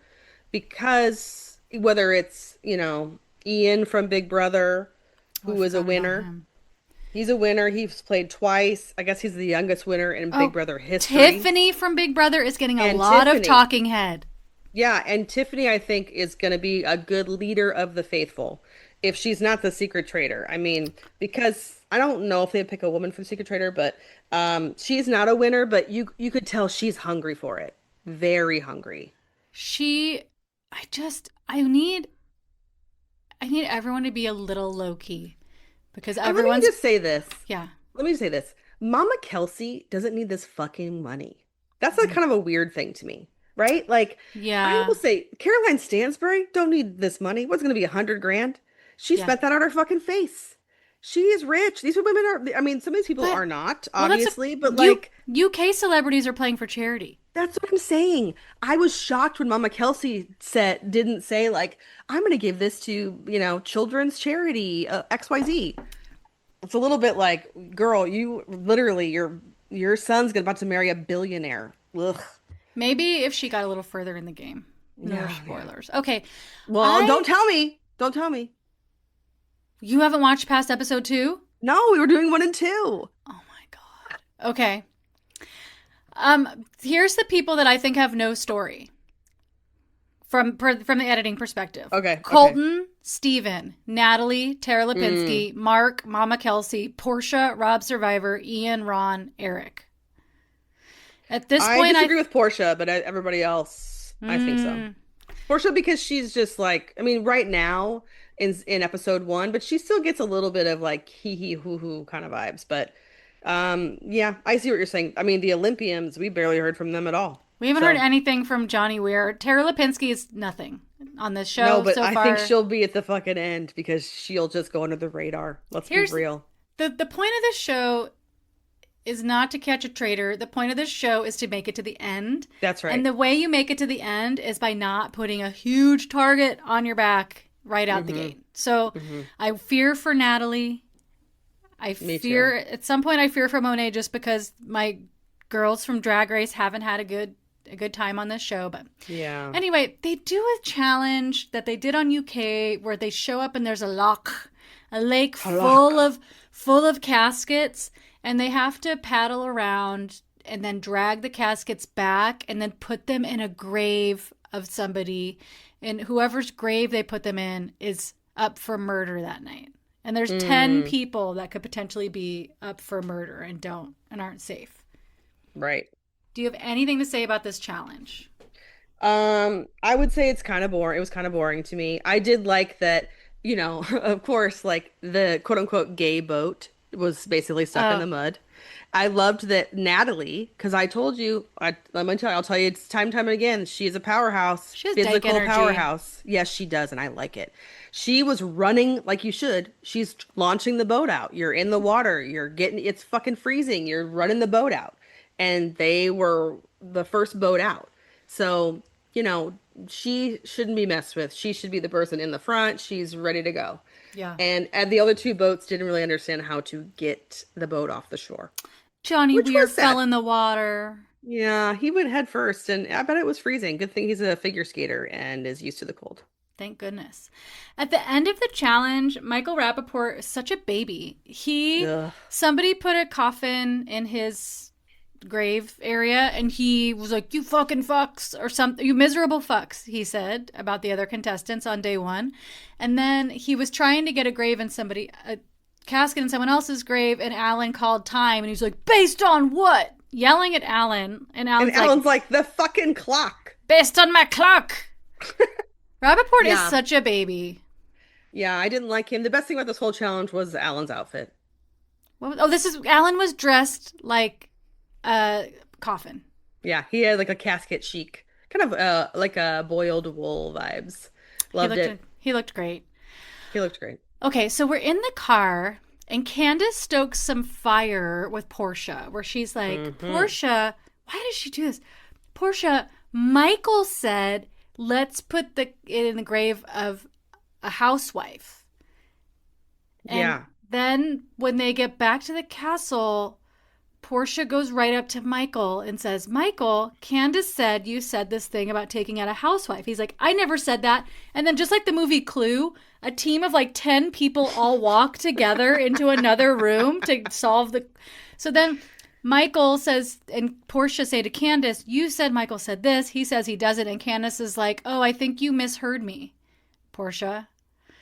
because whether it's, Ian from Big Brother, Oh, I who is a forgot about winner. him. He's a winner. He's played twice. I guess he's the youngest winner in Oh, Big Brother history. Tiffany from Big Brother is getting a And lot of Tiffany. talking head. Yeah, and Tiffany, I think, is going to be a good leader of the faithful if she's not the secret traitor. I mean, because I don't know if they pick a woman for the secret traitor, but she's not a winner, but you could tell she's hungry for it. Very hungry. I need everyone to be a little low key because Let me everyone's just say this. yeah. Let me just say this. Mama Kelsey doesn't need this fucking money. That's like kind of a weird thing to me, right? Like, I will Yeah. say, Caroline Stansbury don't need this money. What's going to be 100 grand? She Yeah. spent that on her fucking face. She is rich. These women are, I mean, some of these people But are not, well, that's a obviously, but like, UK celebrities are playing for charity. that's what I'm saying. I was shocked when Mama Kelsey didn't say like, I'm going to give this to, children's charity, XYZ. It's a little bit like, girl, you literally, your son's about to marry a billionaire. Ugh. Maybe if she got a little further in the game. No Yeah, yeah. spoilers. Okay. Well, I don't tell me. Don't tell me. You haven't watched past episode 2? No, we were doing 1 and 2. Oh my god. Okay. Here's the people that I think have no story from the editing perspective. Okay. Colton, Steven, Natalie, Tara Lipinski, Mark, Mama Kelsey, Portia, Rob Survivor, Ian, Ron, Eric. At this I point, disagree with Portia, but everybody else, I think so. Portia, because she's just like, I mean, right now in episode 1, but she still gets a little bit of like hee hee hoo hoo kind of vibes. But yeah, I see what you're saying. I mean, the Olympians, we barely heard from them at all. we haven't So, heard anything from Johnny Weir. Tara Lipinski is nothing on this show no, but so I far. think she'll be at the fucking end because she'll just go under the radar. Let's be real. The point of this show is not to catch a traitor. The point of this show is to make it to the end. That's right. And the way you make it to the end is by not putting a huge target on your back right out the gate. So I fear for Natalie. Me Fear too. at some point I fear for Monet just because my girls from Drag Race haven't had a good time on this show. But Yeah. anyway, they do a challenge that they did on UK where they show up and there's a lake full of caskets, and they have to paddle around and then drag the caskets back and then put them in a grave of somebody, and whoever's grave they put them in is up for murder that night. And there's 10 people that could potentially be up for murder and aren't safe. Right. Do you have anything to say about this challenge? I would say it's kind of boring. It was kind of boring to me. I did like that, of course, like the quote unquote gay boat was basically stuck in the mud. I loved that Natalie, because I told you, I'll tell you, it's time and time again. She is a powerhouse, She has dank physical energy. powerhouse. Yes, she does, and I like it. She was running like you should. She's launching the boat out. You're in the water. It's fucking freezing. You're running the boat out. And they were the first boat out. So, she shouldn't be messed with. She should be the person in the front. She's ready to go. Yeah. And the other 2 boats didn't really understand how to get the boat off the shore. Johnny Which Weir was sad. fell in the water. Yeah, he went head first, and I bet it was freezing. Good thing he's a figure skater and is used to the cold. Thank goodness. At the end of the challenge, Michael Rappaport is such a baby. Ugh. Somebody put a coffin in his grave area, and he was like, "You fucking fucks," or something. "You miserable fucks," he said about the other contestants on day 1. And then he was trying to get a casket in someone else's grave, and Alan called time, and he was like, "Based on what?" Yelling at Alan, and Alan's like, the fucking clock. "Based on my clock." Rappaport Yeah. is such a baby. Yeah, I didn't like him. The best thing about this whole challenge was Alan's outfit. Alan was dressed like a coffin. Yeah, he had like a casket chic, kind of like a boiled wool vibes. Loved it. He looked great. He looked great. Okay, so we're in the car, and Candace stokes some fire with Portia, where she's like, "Portia, why did she do this? Portia, Michael said, let's put it in the grave of a housewife." And Yeah. then when they get back to the castle, Portia goes right up to Michael and says, "Michael, Candace said you said this thing about taking out a housewife." He's like, "I never said that." And then just like the movie Clue, a team of like 10 people all walk together into another room to solve the... So then Michael says, and Portia say to Candace, "You said Michael said this." He says he doesn't. And Candace is like, "Oh, I think you misheard me, Portia."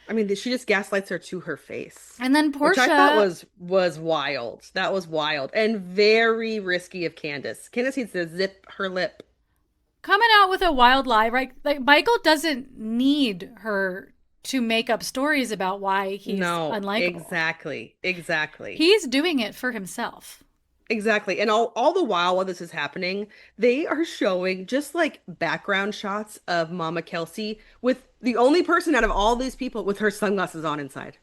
I mean, she just gaslights her to her face. And then Portia... Which I thought was wild. That was wild and very risky of Candace. Candace needs to zip her lip. coming out with a wild lie, right? Like Michael doesn't need her to make up stories about why he's unlikable. Exactly. He's doing it for himself. Exactly. And all the while this is happening, they are showing just like background shots of Mama Kelsey with the only person out of all these people with her sunglasses on inside.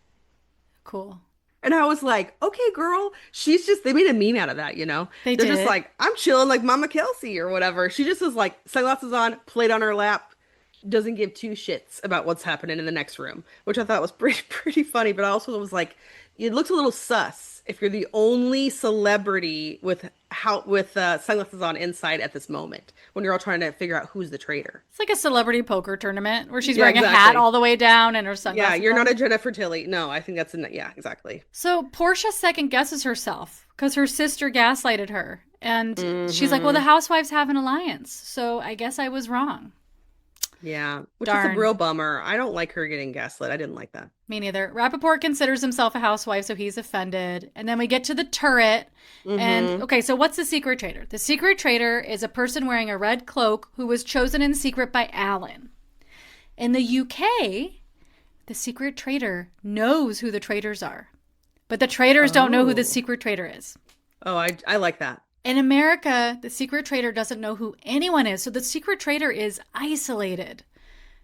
Cool. And I was like, okay, girl, they made a meme out of that, you know? They They're just did. like, I'm chilling like Mama Kelsey or whatever. She just was like, sunglasses on, plate on her lap, doesn't give two shits about what's happening in the next room, which I thought was pretty funny. But I also was like, it looks a little sus if you're the only celebrity with sunglasses on inside at this moment when you're all trying to figure out who's the traitor. It's like a celebrity poker tournament where she's Yeah, wearing a hat exactly. all the way down and her Yeah, sunglasses you're not on. a Jennifer Tilly. No, I think yeah, exactly. So Portia second guesses herself because her sister gaslighted her. And she's like, well, the Hmm. housewives have an alliance. So I guess I was wrong. Yeah, which is a Darn. real bummer. I don't like her getting gaslit. I didn't like that. Me neither. Rappaport considers himself a housewife, so he's offended. And then we get to the turret. And Hmm. okay, so what's the secret traitor? The secret traitor is a person wearing a red cloak who was chosen in secret by Alan. In the UK, the secret traitor knows who the traitors are, but the traitors don't know who the Oh. secret traitor is. Oh, I like that. In America, the secret traitor doesn't know who anyone is, so the secret traitor is isolated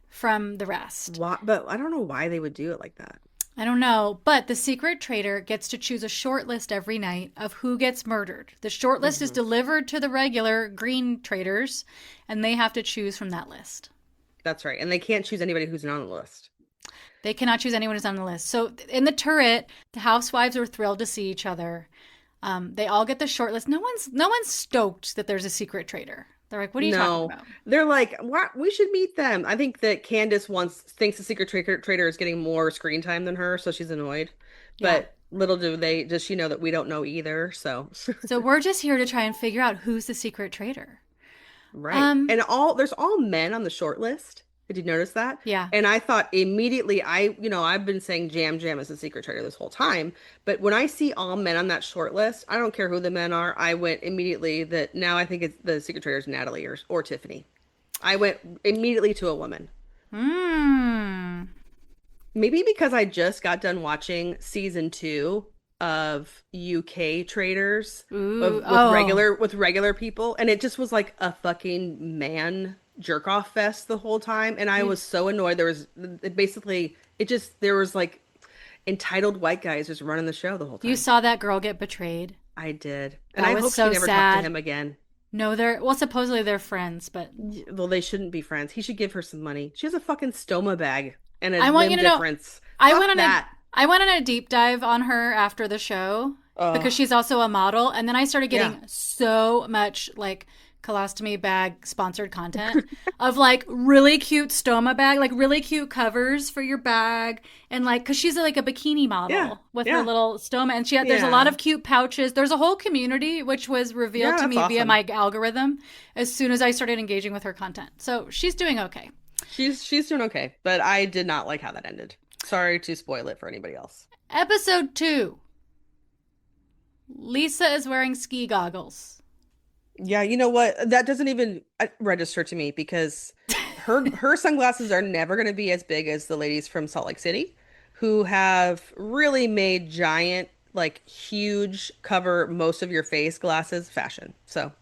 from the rest. Why, but I don't know why they would do it like that. I don't know, but the secret traitor gets to choose a short list every night of who gets murdered. The short list is delivered to the regular green traitors, and they have to choose from that list. That's right. And they can't choose anybody who's not on the list. They cannot choose anyone who's on the list. So in the turret, the housewives are thrilled to see each other. They all get the short list. No one's stoked that there's a secret traitor. They're like, what are you talking No, about? they're like, what? We should meet them. I think that Candace thinks the secret traitor is getting more screen time than her, so she's annoyed. Yeah. But does she know that we don't know either? So, So we're just here to try and figure out who's the secret traitor. right. Um, And there's all men on the short list. Did you notice that? yeah. And I thought immediately, I've been saying Jam Jam is the secret traitor this whole time. But when I see all men on that short list, I don't care who the men are. I went immediately that now I think the secret traitor is Natalie or Tiffany. I went immediately to a woman. Hmm. Maybe because I just got done watching season 2 of UK Traitors Ooh. with regular people, and it just was like a fucking man jerk off fest the whole time, and I was so annoyed. There was like entitled white guys just running the show the whole time. You saw that girl get betrayed. I did, and That I was hope so she never talked sad. to him again. No, supposedly they're friends, but Well, they shouldn't be friends. He should give her some money. She has a fucking stoma bag and a I want limb you to know, difference. I Fuck went on that. I went on a deep dive on her after the show because she's also a model, and then I started getting Yeah. so much like colostomy bag sponsored content of like really cute stoma bag, like really cute covers for your bag, and like because she's like a bikini model Yeah, with yeah. her little stoma, and there's a Yeah. lot of cute pouches. There's a whole community which was revealed Yeah, to me that's via awesome. my algorithm as soon as I started engaging with her content. So she's doing okay. She's doing okay, but I did not like how that ended. Sorry to spoil it for anybody else. Episode 2. Lisa is wearing ski goggles. Yeah, you know what? That doesn't even register to me because her sunglasses are never going to be as big as the ladies from Salt Lake City, who have really made giant, like huge cover most of your face glasses fashion. So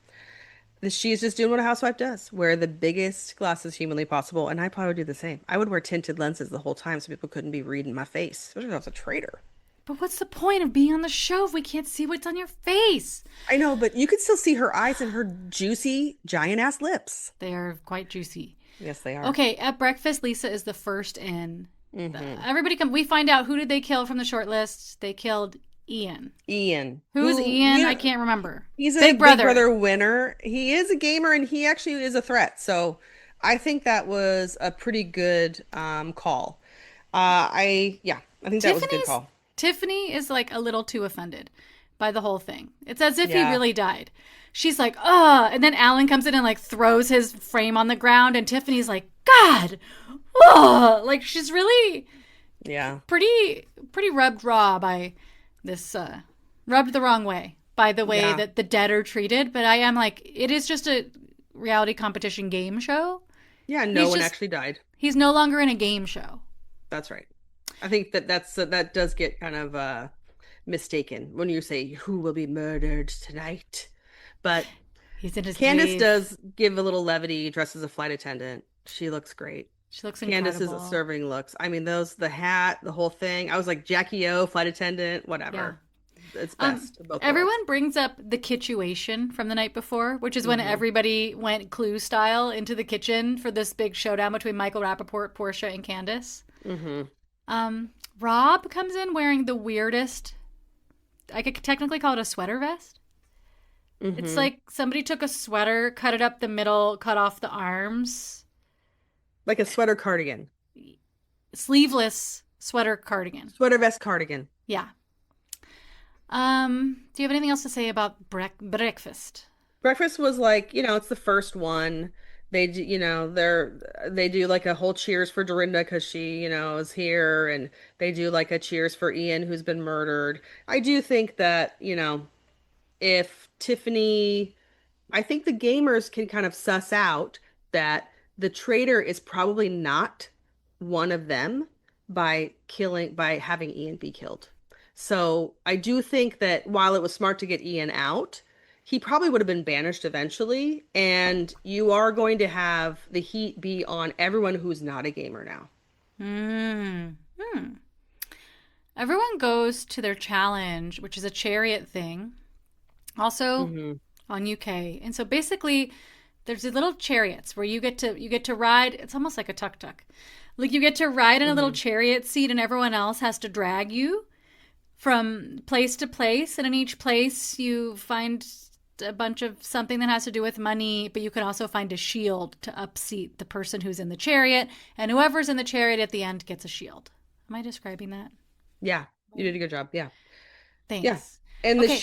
she's just doing what a housewife does, wear the biggest glasses humanly possible, and I probably would do the same. I would wear tinted lenses the whole time so people couldn't be reading my face, especially if I was a traitor. But what's the point of being on the show if we can't see what's on your face? I know, but you could still see her eyes and her juicy, giant ass lips. They are quite juicy. Yes, they are. Okay, at breakfast, Lisa is the first in. Everybody come. We find out who did they kill from the short list. They killed Ian. Ian. Who's Who- Ian? you know, I can't remember. He's a Big Brother. winner. He is a gamer and he actually is a threat. So I think that was a pretty good call. I think that was a good call. Tiffany is like a little too offended by the whole thing. It's as if he Yeah. really died. She's like, ugh. And then Alan comes in and like throws his frame on the ground. And Tiffany's like, God, ugh. Like she's really Yeah. pretty rubbed raw by this, rubbed the wrong way by the way Yeah. that the dead are treated. But I am like, it is just a reality competition game show. Yeah, no He's one just- actually died. He's no longer in a game show. That's right. I think that does get kind of mistaken when you say who will be murdered tonight. But He's in his Candace dreams. does give a little levity, dressed as a flight attendant. She looks great. She looks Candace's incredible. serving looks. I mean, the hat, the whole thing. I was like Jackie O, flight attendant, Yeah. whatever. It's best of both worlds. Everyone brings up the kitchuation from the night before, which is when everybody went Clue style into the kitchen for this big showdown between Michael Rappaport, Portia, and Candace. Rob comes in wearing the weirdest, I could technically call it a sweater vest. It's like somebody took a sweater, cut it up the middle, cut off the arms. Like a sweater cardigan. Sleeveless sweater cardigan. Sweater vest cardigan. Yeah. Do you have anything else to say about breakfast? Breakfast was like, it's the first one. They do, they do like a whole cheers for Dorinda because she, is here, and they do like a cheers for Ian who's been murdered. I do think that, if Tiffany, I think the gamers can kind of suss out that the traitor is probably not one of them by having Ian be killed. So I do think that while it was smart to get Ian out, he probably would have been banished eventually, and you are going to have the heat be on everyone who's not a gamer now. Everyone goes to their challenge, which is a chariot thing, also on UK. And so basically, there's these little chariots where you get to ride. It's almost like a tuk-tuk. Like you get to ride in a little chariot seat, and everyone else has to drag you from place to place. And in each place, you find a bunch of something that has to do with money, but you can also find a shield to upseat the person who's in the chariot, and whoever's in the chariot at the end gets a shield. Am I describing that? Yeah, you did a good job. Yeah. Thanks. Yeah. And Okay.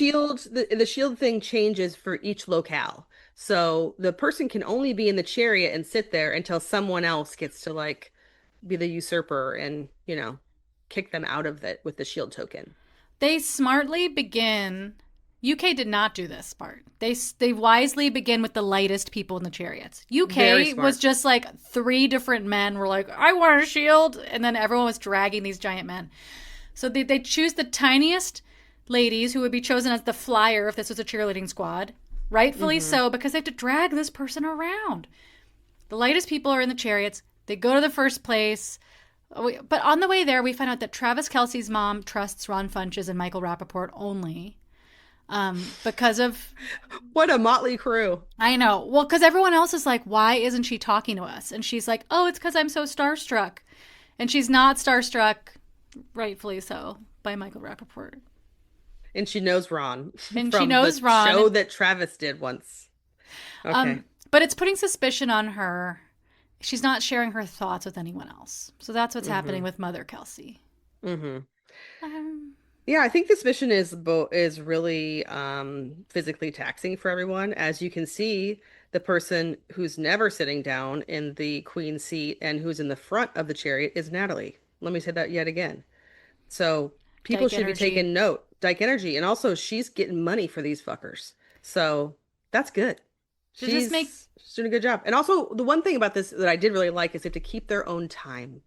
the shield thing changes for each locale. So the person can only be in the chariot and sit there until someone else gets to like be the usurper and, kick them out of it with the shield token. They smartly begin. UK did not do this part. They wisely begin with the lightest people in the chariots. Very UK smart. was just like 3 different men were like, I want a shield. And then everyone was dragging these giant men. So they choose the tiniest ladies who would be chosen as the flyer if this was a cheerleading squad. Rightfully so, because they have to drag this person around. The lightest people are in the chariots. They go to the first place. But on the way there, we find out that Travis Kelce's mom trusts Ron Funches and Michael Rappaport only. Because of... What a motley crew. I know. Well, because everyone else is like, why isn't she talking to us? And she's like, oh, it's because I'm so starstruck. And she's not starstruck, rightfully so, by Michael Rappaport. And she knows Ron. And from she knows the Ron. show that Travis did once. Okay. But it's putting suspicion on her. She's not sharing her thoughts with anyone else. So that's what's happening with Mother Kelsey. Yeah, I think this mission is really physically taxing for everyone. As you can see, the person who's never sitting down in the queen seat and who's in the front of the chariot is Natalie. Let me say that yet again. So people Dyke should energy. be taking note. Dyke energy. And also she's getting money for these fuckers. So that's good. Does this make... She's doing a good job. And also the one thing about this that I did really like is they have to keep their own time.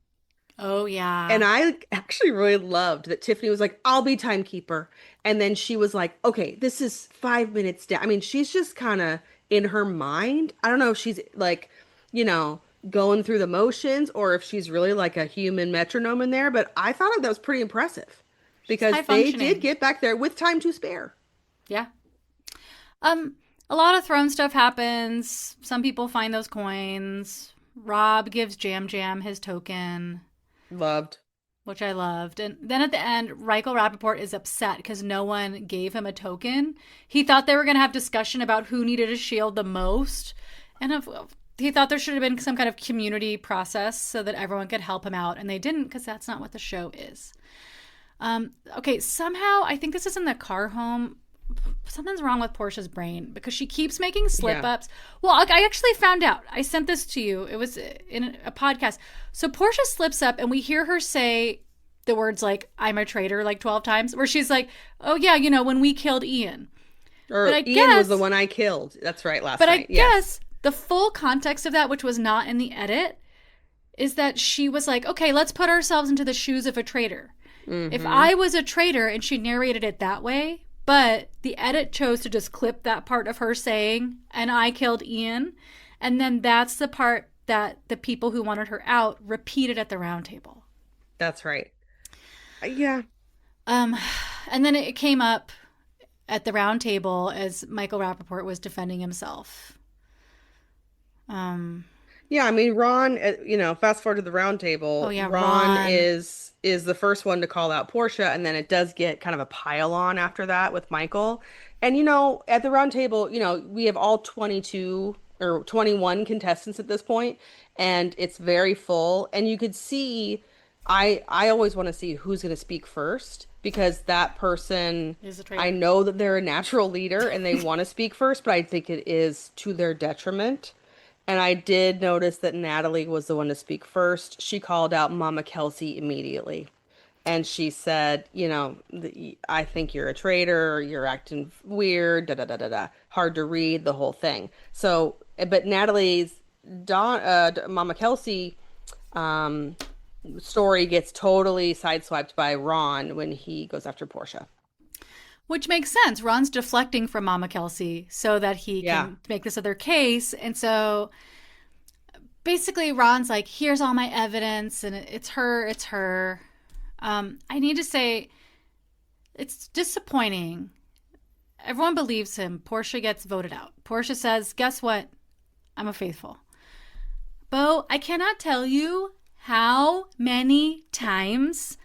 Oh, yeah. And I actually really loved that Tiffany was like, I'll be timekeeper. And then she was like, okay, this is 5 minutes down. I mean, she's just kind of in her mind. I don't know if she's like, going through the motions or if she's really like a human metronome in there. But I thought that was pretty impressive because high they functioning. did get back there with time to spare. Yeah. A lot of throne stuff happens. Some people find those coins. Rob gives Jam Jam his token, Loved. which I loved. And then at the end, Michael Rappaport is upset because no one gave him a token. He thought they were going to have discussion about who needed a shield the most. And he thought there should have been some kind of community process so that everyone could help him out. And they didn't, because that's not what the show is. Okay, somehow, I think this is in the car home. Something's wrong with Portia's brain because she keeps making slip-ups. Well, I actually found out. I sent this to you. It was in a podcast. So Portia slips up and we hear her say the words like, I'm a traitor, like 12 times, where she's like, oh yeah, when we killed Ian. Or But I Ian guess- was the one I killed. That's right, last But night. I guess the full context of that, which was not in the edit, is that she was like, okay, let's put ourselves into the shoes of a traitor. If I was a traitor and she narrated it that way, but the edit chose to just clip that part of her saying, and I killed Ian, and then that's the part that the people who wanted her out repeated at the round table. That's right. Yeah. And then it came up at the round table as Michael Rappaport was defending himself. Yeah, I mean, Ron, fast forward to the round table. Oh, yeah, Ron Ron. is the first one to call out Portia, and then it does get kind of a pile on after that with Michael. And at the round table, we have all 22 or 21 contestants at this point, and it's very full. And you could see, I always want to see who's going to speak first because that person, Is a traitor. I know that they're a natural leader and they want to speak first, but I think it is to their detriment. And I did notice that Natalie was the one to speak first. She called out Mama Kelsey immediately. And she said, I think you're a traitor. You're acting weird. Da da da da da. Hard to read, the whole thing. So, but Natalie's Mama Kelsey story gets totally sideswiped by Ron when he goes after Portia. Which makes sense. Ron's deflecting from Mama Kelsey so that he can make this other case. And so basically Ron's like, here's all my evidence and it's her. I need to say it's disappointing. Everyone believes him. Portia gets voted out. Portia says, guess what? I'm a faithful. Beau, I cannot tell you how many times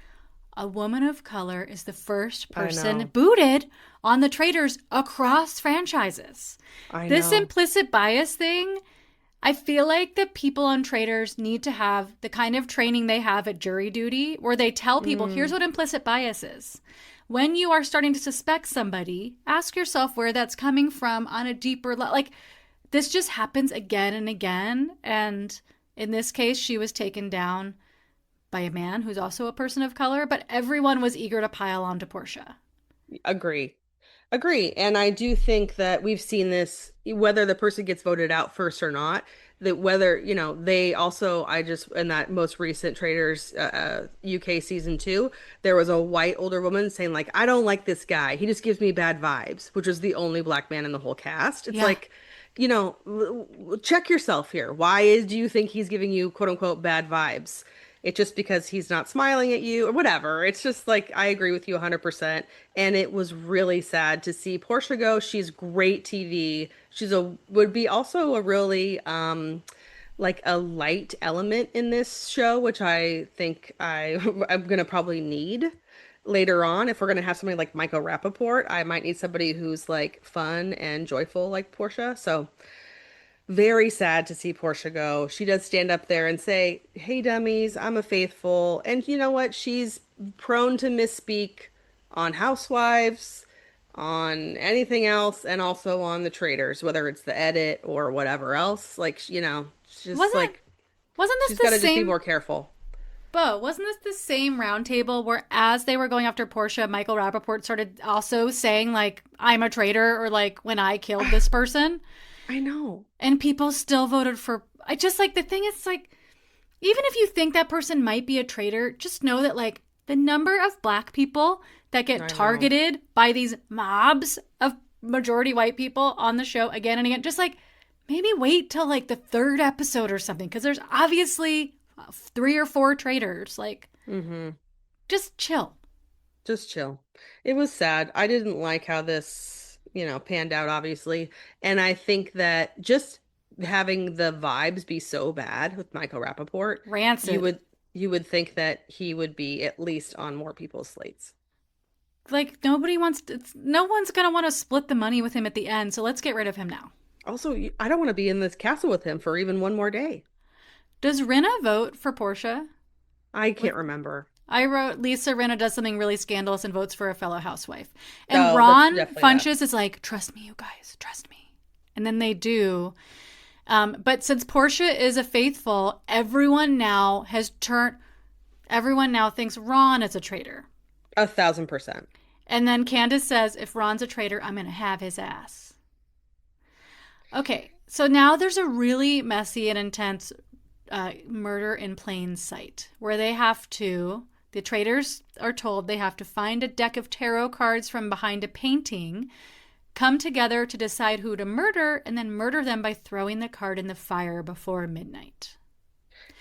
a woman of color is the first person booted on the Traitors across franchises. This implicit bias thing, I feel like the people on Traitors need to have the kind of training they have at jury duty where they tell people, here's what implicit bias is. When you are starting to suspect somebody, ask yourself where that's coming from on a deeper level. Like, this just happens again and again. And in this case, she was taken down by a man who's also a person of color, but everyone was eager to pile on to Portia. Agree. And I do think that we've seen this, whether the person gets voted out first or not, that whether, they also, in that most recent Traitors UK season 2, there was a white older woman saying like, I don't like this guy. He just gives me bad vibes, which was the only black man in the whole cast. It's like, check yourself here. Why do you think he's giving you quote unquote bad vibes? It's just because he's not smiling at you or whatever. It's just like, I agree with you 100%. And it was really sad to see Portia go. She's great TV. Would be also a really, like a light element in this show, which I think I'm going to probably need later on. If we're going to have somebody like Michael Rappaport, I might need somebody who's like fun and joyful like Portia. So very sad to see Portia go. She does stand up there and say, hey, dummies, I'm a faithful. And you know what? She's prone to misspeak on Housewives, on anything else, and also on the Traitors, whether it's the edit or whatever else. Like, she's just Wasn't this she's the got to same? just be more careful. Beau, wasn't this the same roundtable where as they were going after Portia, Michael Rappaport started also saying like, I'm a traitor or like when I killed this person? I know. And people still voted for. I just like the thing is like, even if you think that person might be a traitor, just know that like the number of black people that get targeted by these mobs of majority white people on the show again and again, just like maybe wait till like the 3rd episode or something. Cause there's obviously 3 or 4 traitors. Like, just chill. Just chill. It was sad. I didn't like how this panned out, obviously. And I think that just having the vibes be so bad with Michael Rappaport, Rancid. you would think that he would be at least on more people's slates. Like no one's going to want to split the money with him at the end. So let's get rid of him now. Also, I don't want to be in this castle with him for even one more day. Does Rinna vote for Portia? I can't remember. I wrote Lisa Rinna does something really scandalous and votes for a fellow housewife. And Ron Funches is like, trust me, you guys, trust me. And then they do. But since Portia is a faithful, everyone now thinks Ron is a traitor. 1,000%. And then Candace says, if Ron's a traitor, I'm going to have his ass. Okay, so now there's a really messy and intense murder in plain sight where they The traitors are told they have to find a deck of tarot cards from behind a painting, come together to decide who to murder, and then murder them by throwing the card in the fire before midnight.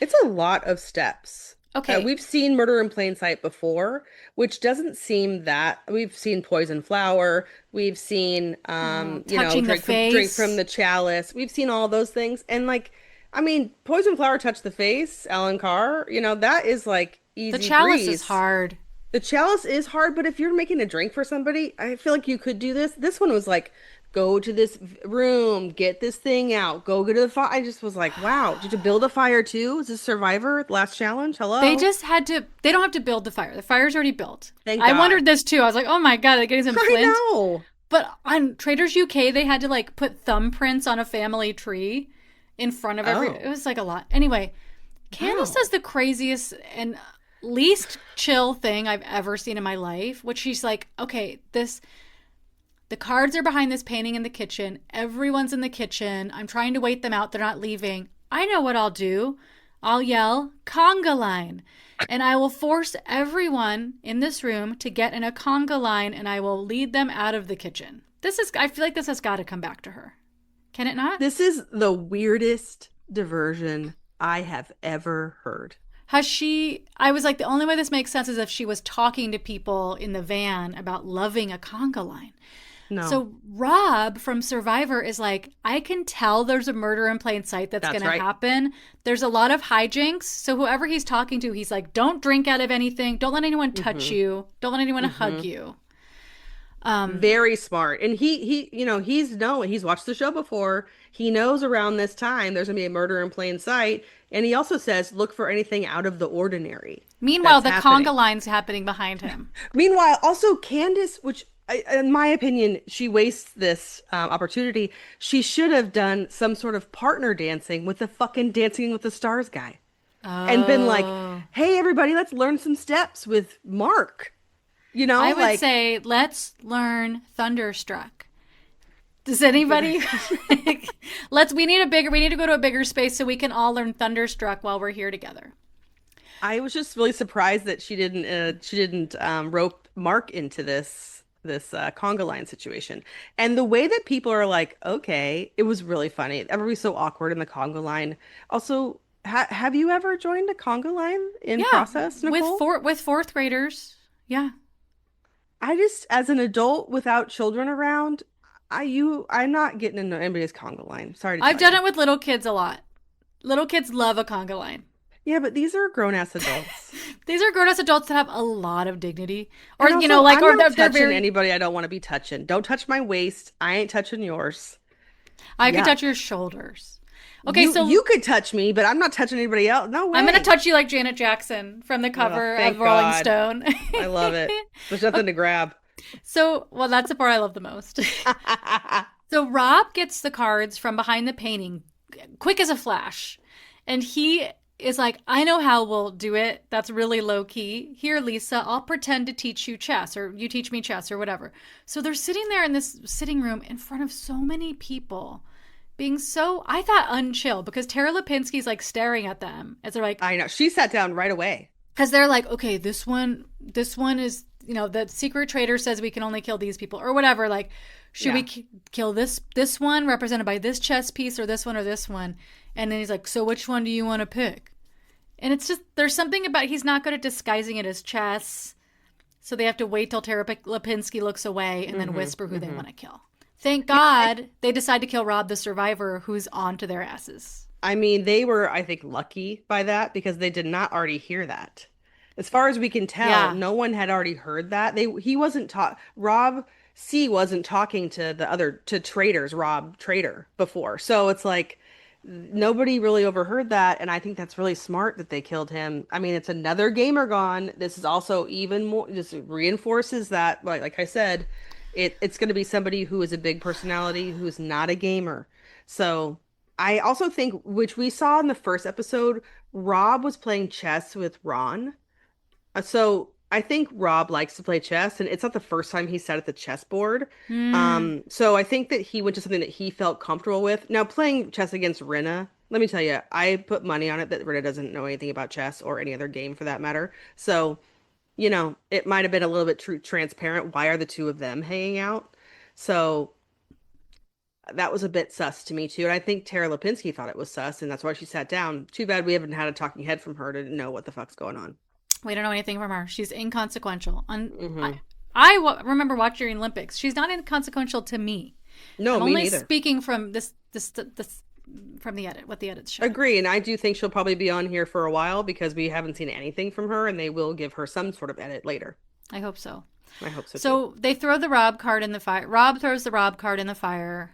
It's a lot of steps. Okay. We've seen Murder in Plain Sight before, which doesn't seem that. We've seen Poison Flower. We've seen, Touching the drink from face. the chalice. We've seen all those things, and like, I mean, Poison Flower touch the face. Alan Carr, that is like The easy chalice is breeze. hard. The chalice is hard, but if you're making a drink for somebody, I feel like you could do this. This one was like, go to this room, get this thing out, go to the fire. I just was like, wow, did you build a fire too? Is this Survivor? Last challenge? They Hello? just had to, they don't have to build the fire. The fire's already built. Thank I God. wondered this too. I was like, oh my God, they're getting some I flint. know. But on Traders UK, they had to like put thumbprints on a family tree in front of Oh. it was like a lot. Anyway, Candace Wow. does the craziest and least chill thing I've ever seen in my life, which she's like, okay, the cards are behind this painting in the kitchen. Everyone's in the kitchen. I'm trying to wait them out. They're not leaving. I know what I'll do. I'll yell, conga line. And I will force everyone in this room to get in a conga line, and I will lead them out of the kitchen. I feel like this has got to come back to her. Can it not? This is the weirdest diversion I have ever heard. I was like, the only way this makes sense is if she was talking to people in the van about loving a conga line. No. So Rob from Survivor is like, I can tell there's a murder in plain sight that's going right. to happen. There's a lot of hijinks. So whoever he's talking to, he's like, don't drink out of anything. Don't let anyone touch you. Don't let anyone hug you. Very smart. And he's watched the show before. He knows around this time there's gonna be a murder in plain sight. And he also says, look for anything out of the ordinary. Meanwhile, the that's happening. conga line's happening behind him. Meanwhile, also Candace, in my opinion, she wastes this opportunity. She should have done some sort of partner dancing with the fucking Dancing with the Stars guy. And been like, hey, everybody, let's learn some steps with Mark. I would like, say, let's learn Thunderstruck. Does anybody we need to go to a bigger space so we can all learn Thunderstruck while we're here together. I was just really surprised that she didn't rope Mark into this conga line situation. And the way that people are like, okay, it was really funny. Everybody's so awkward in the conga line. Also, have you ever joined a conga line in process, Nicole? With fourth graders. Yeah. I just, as an adult without children around, I'm not getting into anybody's conga line. Sorry to I've tell done you. it with little kids a lot. Little kids love a conga line. Yeah, but these are grown-ass adults. These are grown-ass adults that have a lot of dignity. Or, And you know, also, like, I'm or not they're touching very... anybody I don't want to be touching. Don't touch my waist. I ain't touching yours. I could Yuck. touch your shoulders. Okay, so you could touch me, but I'm not touching anybody else. No way. I'm going to touch you like Janet Jackson from the cover thank of Rolling God. Stone. I love it. There's nothing to grab. So, well, that's the part I love the most. So Rob gets the cards from behind the painting, quick as a flash. And he is like, I know how we'll do it. That's really low key. Here, Lisa, I'll pretend to teach you chess, or you teach me chess, or whatever. So they're sitting there in this sitting room in front of so many people, being so, I thought, unchill, because Tara Lipinski's like staring at them as they're like, I know. She sat down right away. because they're like, okay, this one is, the secret traitor says we can only kill these people, or whatever. Like, should we kill this one represented by this chess piece, or this one, or this one? And then he's like, so which one do you want to pick? And it's just, there's something about, he's not good at disguising it as chess. So they have to wait till Tara Lipinski looks away and then whisper who they want to kill. Thank God they decide to kill Rob the Survivor, who's on to their asses. I mean, they were, I think, lucky by that because they did not already hear that. As far as we can tell, no one had already heard that. He wasn't Rob C wasn't talking to traitors, Rob Traitor before. So it's like nobody really overheard that, and I think that's really smart that they killed him. I mean, it's another gamer gone. This is also even more, just reinforces that, like I said, it's going to be somebody who is a big personality who's not a gamer. So I also think, which we saw in the first episode, Rob was playing chess with Ron. So I think Rob likes to play chess, and it's not the first time he sat at the chessboard. So I think that he went to something that he felt comfortable with. Now, playing chess against Rinna, let me tell you, I put money on it that Rinna doesn't know anything about chess or any other game for that matter. So it might have been a little bit too transparent. Why are the two of them hanging out? So that was a bit sus to me too. And I think Tara Lipinski thought it was sus, and that's why she sat down. Too bad we haven't had a talking head from her to know what the fuck's going on. We don't know anything from her. She's inconsequential. Hmm. Remember watching Olympics. She's not inconsequential to me. No, I'm me only neither. speaking from this from the edit, what the edits show. Agree, and I do think she'll probably be on here for a while because we haven't seen anything from her, and they will give her some sort of edit later. I hope so. I hope so too. So they throw the Rob card in the fire. Rob throws the Rob card in the fire.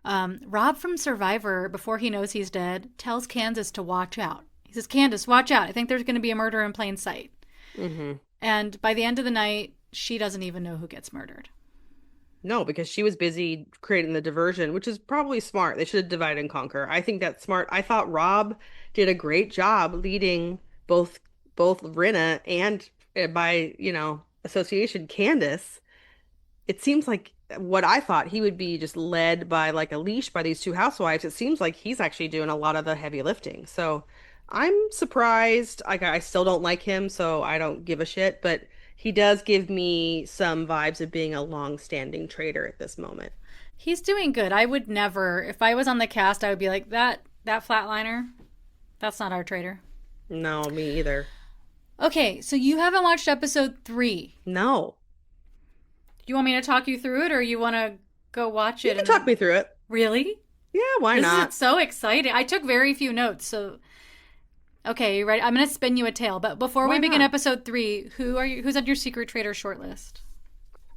Rob from Survivor, before he knows he's dead, tells Candace to watch out. He says, Candace, watch out. I think there's going to be a murder in plain sight. Hmm. And by the end of the night, she doesn't even know who gets murdered. No, because she was busy creating the diversion, which is probably smart. They should have divide and conquer. I think that's smart. I thought Rob did a great job leading both Rinna and by, association Candace. It seems like what I thought he would be just led by like a leash by these two housewives. It seems like he's actually doing a lot of the heavy lifting. So I'm surprised. Like I still don't like him, so I don't give a shit, but he does give me some vibes of being a long-standing traitor at this moment. He's doing good. I would never, if I was on the cast, I would be like, that flatliner, that's not our traitor. No, me either. Okay, so you haven't watched episode 3. No. You want me to talk you through it, or you want to go watch You it? can talk me through it. Really? Yeah, why This not? is so exciting. I took very few notes, so okay, you ready? I'm going to spin you a tale, but before Why we begin not? episode 3, who's on your secret traitor shortlist?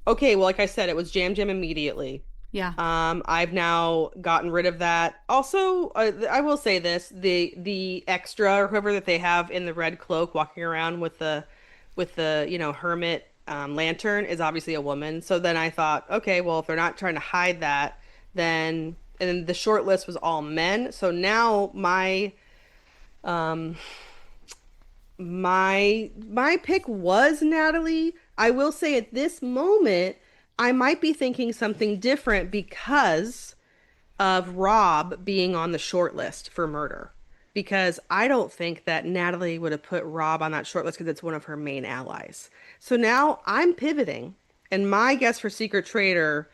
Okay, well, like I said, it was Jam Jam immediately. Yeah. I've now gotten rid of that. Also, I will say this: the extra or whoever that they have in the red cloak walking around with the hermit lantern is obviously a woman. So then I thought, okay, well, if they're not trying to hide that, then and then the short list was all men. So now um my pick was Natalie. I will say at this moment, I might be thinking something different because of Rob being on the short list for murder. Because I don't think that Natalie would have put Rob on that short list because it's one of her main allies. So now I'm pivoting, and my guess for Secret Traitor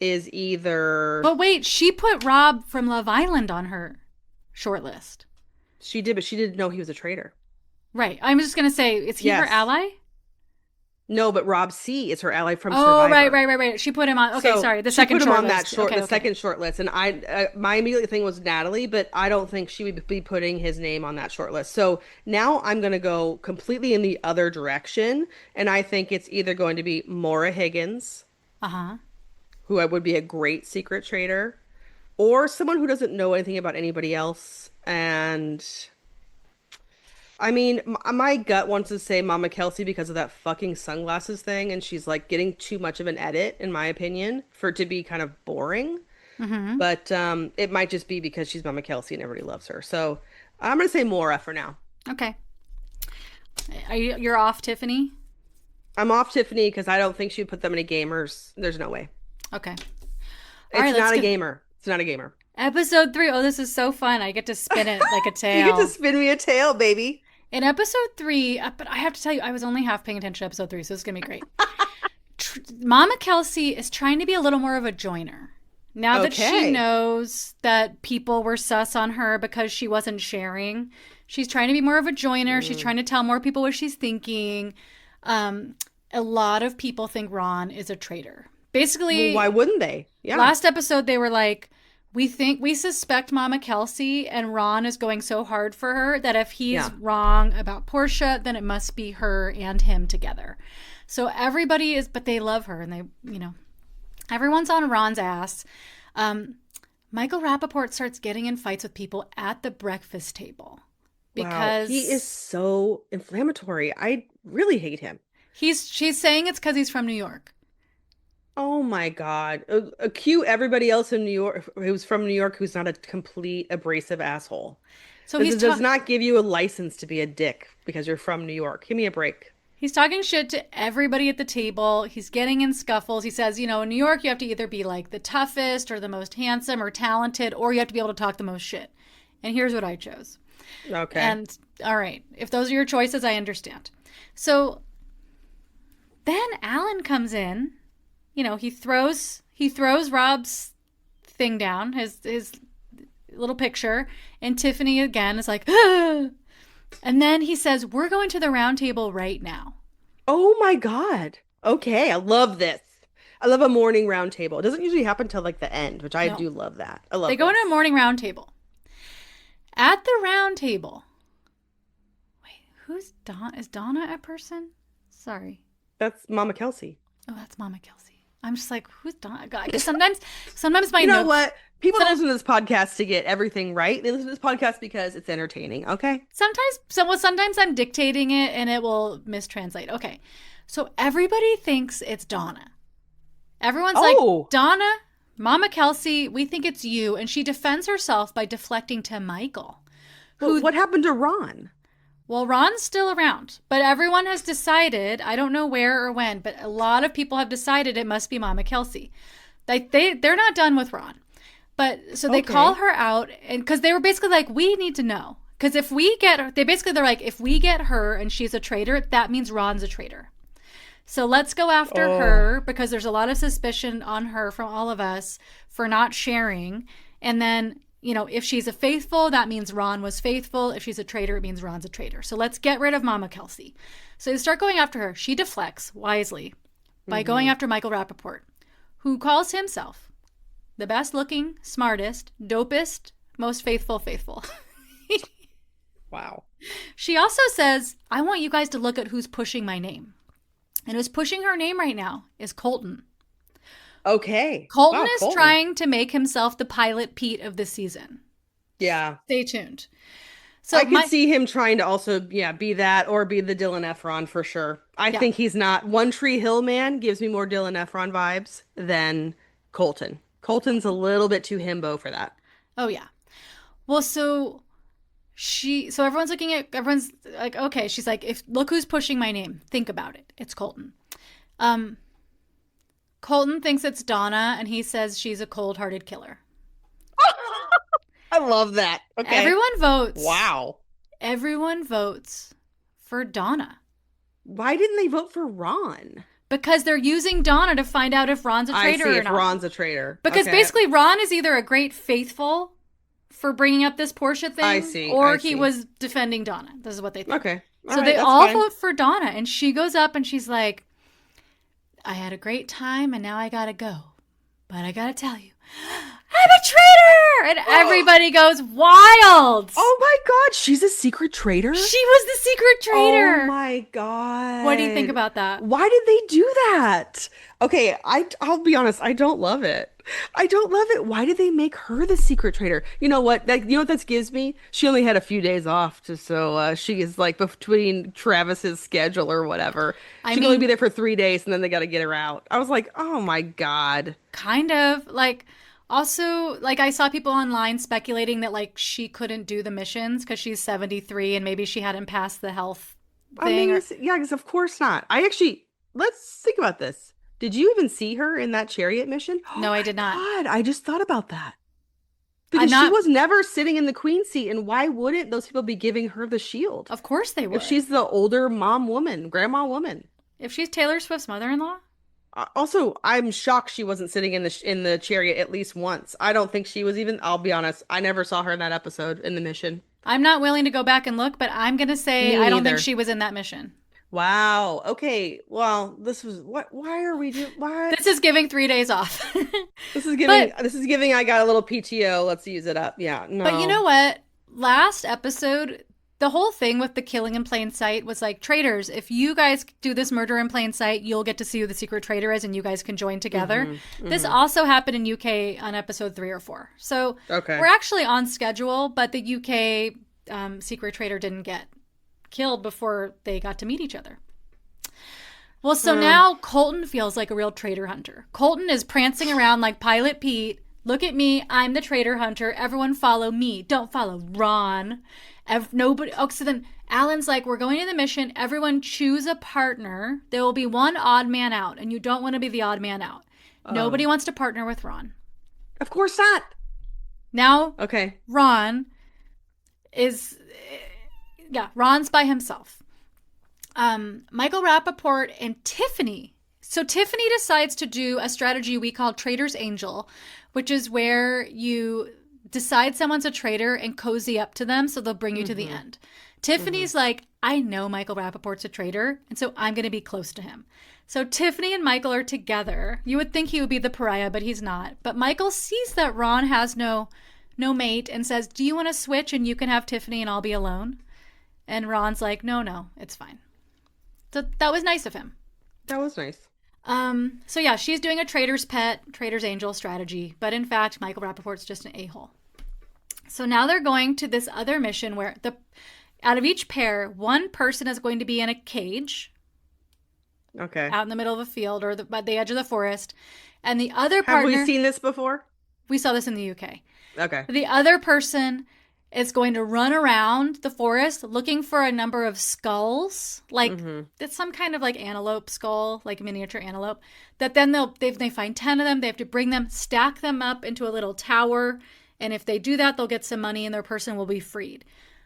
is either But wait, she put Rob from Love Island on her shortlist. she did, but she didn't know he was a traitor. Right. I'm just going to say, is he her Yes. ally? No, but Rob C is her ally from Oh, Survivor. right. She put him on. Okay, So sorry. The she second put him short on that list. short, Okay, the okay. second short list, and my immediate thing was Natalie, but I don't think she would be putting his name on that short list. So now I'm gonna go completely in the other direction, and I think it's either going to be Maura Higgins, Uh-huh. who I would be a great secret traitor, or someone who doesn't know anything about anybody else. And I mean, my gut wants to say Mama Kelsey because of that fucking sunglasses thing, and she's like getting too much of an edit, in my opinion, for it to be kind of boring. Mm-hmm. But it might just be because she's Mama Kelsey and everybody loves her. So I'm gonna say Maura for now. Okay. You're off, Tiffany? I'm off Tiffany because I don't think she'd put that many gamers. There's no way. Okay. It's right, let's not a go. gamer. It's not a gamer. Episode 3. Oh, this is so fun. I get to spin it like a tail. You get to spin me a tail, baby. In episode 3, but I have to tell you, I was only half paying attention to episode 3, so it's going to be great. Mama Kelsey is trying to be a little more of a joiner. Now that she Okay. knows that people were sus on her because she wasn't sharing, she's trying to be more of a joiner. She's trying to tell more people what she's thinking. A lot of people think Ron is a traitor. Basically, Well, why wouldn't they? Yeah. last episode they were like, we suspect Mama Kelsey, and Ron is going so hard for her that if he's Yeah. wrong about Portia, then it must be her and him together. So everybody is, but they love her, and everyone's on Ron's ass. Michael Rappaport starts getting in fights with people at the breakfast table Wow. because He is so inflammatory. I really hate him. she's saying it's because he's from New York. Oh my God. Cue everybody else in New York who's from New York who's not a complete abrasive asshole. So This he's does not give you a license to be a dick because you're from New York. Give me a break. He's talking shit to everybody at the table. He's getting in scuffles. He says, in New York, you have to either be like the toughest or the most handsome or talented, or you have to be able to talk the most shit. And here's what I chose. Okay. And all right, if those are your choices, I understand. So Then Alan comes in. You know, he throws Rob's thing down, his little picture, and Tiffany again is like, ah! And then he says, "We're going to the round table right now." Oh my God. Okay, I love this. I love a morning round table. It doesn't usually happen till like the end, which I No. do love that. I love They go this. into a morning round table. At the round table. Wait, who's Donna? Is Donna a person? Sorry. That's Mama Kelsey. Oh, that's Mama Kelsey. I'm just like, who's Donna? God, because sometimes my You know notes. what? People don't listen to this podcast to get everything right. They listen to this podcast because it's entertaining, okay? Sometimes I'm dictating it and it will mistranslate. Okay, so everybody thinks it's Donna. Everyone's like, Donna, Mama Kelsey, we think it's you, and she defends herself by deflecting to Michael. What happened to Ron? Well, Ron's still around, but everyone has decided, I don't know where or when, but a lot of people have decided it must be Mama Kelsey. They're not done with Ron. But so they call her out, and because they were basically like, we need to know. Because if we get her, they're like, if we get her and she's a traitor, that means Ron's a traitor. So let's go after her, because there's a lot of suspicion on her from all of us for not sharing. And then, you know, if she's a faithful, that means Ron was faithful. If she's a traitor, it means Ron's a traitor. So let's get rid of Mama Kelsey. So they start going after her. She deflects wisely by going after Michael Rappaport, who calls himself the best looking, smartest, dopest, most faithful. Wow. She also says, I want you guys to look at who's pushing my name. And who's pushing her name right now is Colton. Okay. Colton Wow, is trying to make himself the pilot Pete of the season. Yeah. Stay tuned. So I could see him trying to also, be that or be the Dylan Efron for sure. I think he's not. One Tree Hill Man gives me more Dylan Efron vibes than Colton. Colton's a little bit too himbo for that. Oh, yeah. Well, so everyone's like, okay, she's like, look who's pushing my name. Think about it. It's Colton. Colton thinks it's Donna, and he says she's a cold-hearted killer. I love that. Okay. Everyone votes. Wow. Everyone votes for Donna. Why didn't they vote for Ron? Because they're using Donna to find out if Ron's a traitor or not. Ron's a traitor. Because basically Ron is either a great faithful for bringing up this Portia thing, or he was defending Donna. This is what they think. Okay. So they all vote for Donna, and she goes up and she's like, I had a great time and now I gotta go. But I gotta tell you, I'm a traitor! And everybody goes wild. Oh my God, she's a secret traitor? She was the secret traitor. Oh my God. What do you think about that? Why did they do that? Okay, I'll be honest, I don't love it. I don't love it. Why did they make her the secret traitor? You know what? That gives me? She only had a few days off, so she is like between Travis's schedule or whatever. She can only be there for 3 days, and then they got to get her out. I was like, oh my God. Kind of. Like, also, like, I saw people online speculating that, like, she couldn't do the missions because she's 73 and maybe she hadn't passed the health thing. Yeah, because of course not. Let's think about this. Did you even see her in that chariot mission? No, I did not. God, I just thought about that. Because she was never sitting in the queen seat, and why wouldn't those people be giving her the shield? Of course they would. If she's the older grandma woman. If she's Taylor Swift's mother-in-law? Also, I'm shocked she wasn't sitting in the chariot at least once. I don't think she was even, I'll be honest, I never saw her in that episode in the mission. I'm not willing to go back and look, but I'm going to say I don't think she was in that mission. Wow. Okay. Well, this was why are we doing what? This is giving 3 days off. This is giving I got a little PTO. Let's use it up. Yeah. No. But you know what? Last episode, the whole thing with the killing in plain sight was like, traitors, if you guys do this murder in plain sight, you'll get to see who the secret traitor is and you guys can join together. This also happened in UK on episode 3 or 4. So we're actually on schedule, but the UK secret traitor didn't get killed before they got to meet each other. Well, so now Colton feels like a real traitor hunter. Colton is prancing around like Pilot Pete. Look at me. I'm the traitor hunter. Everyone follow me. Don't follow Ron. Nobody. Oh, so then Alan's like, we're going to the mission. Everyone choose a partner. There will be one odd man out, and you don't want to be the odd man out. Nobody wants to partner with Ron. Of course not. Now, Ron is... Yeah, Ron's by himself. Michael Rappaport and Tiffany. So Tiffany decides to do a strategy we call Traitor's Angel, which is where you decide someone's a traitor and cozy up to them so they'll bring you to the end. Tiffany's like, I know Michael Rappaport's a traitor, and so I'm going to be close to him. So Tiffany and Michael are together. You would think he would be the pariah, but he's not. But Michael sees that Ron has no mate and says, do you want to switch and you can have Tiffany and I'll be alone? And Ron's like, no, it's fine. So that was nice of him. That was nice. So yeah, she's doing a traitor's pet, traitor's angel strategy. But in fact, Michael Rappaport's just an a-hole. So now they're going to this other mission where out of each pair, one person is going to be in a cage. Okay. Out in the middle of a field or at the edge of the forest. And the other partner... Have we seen this before? We saw this in the UK. Okay. The other person is going to run around the forest looking for a number of skulls. Like, it's some kind of like antelope skull, like miniature antelope. That then they find 10 of them. They have to bring them, stack them up into a little tower. And if they do that, they'll get some money and their person will be freed.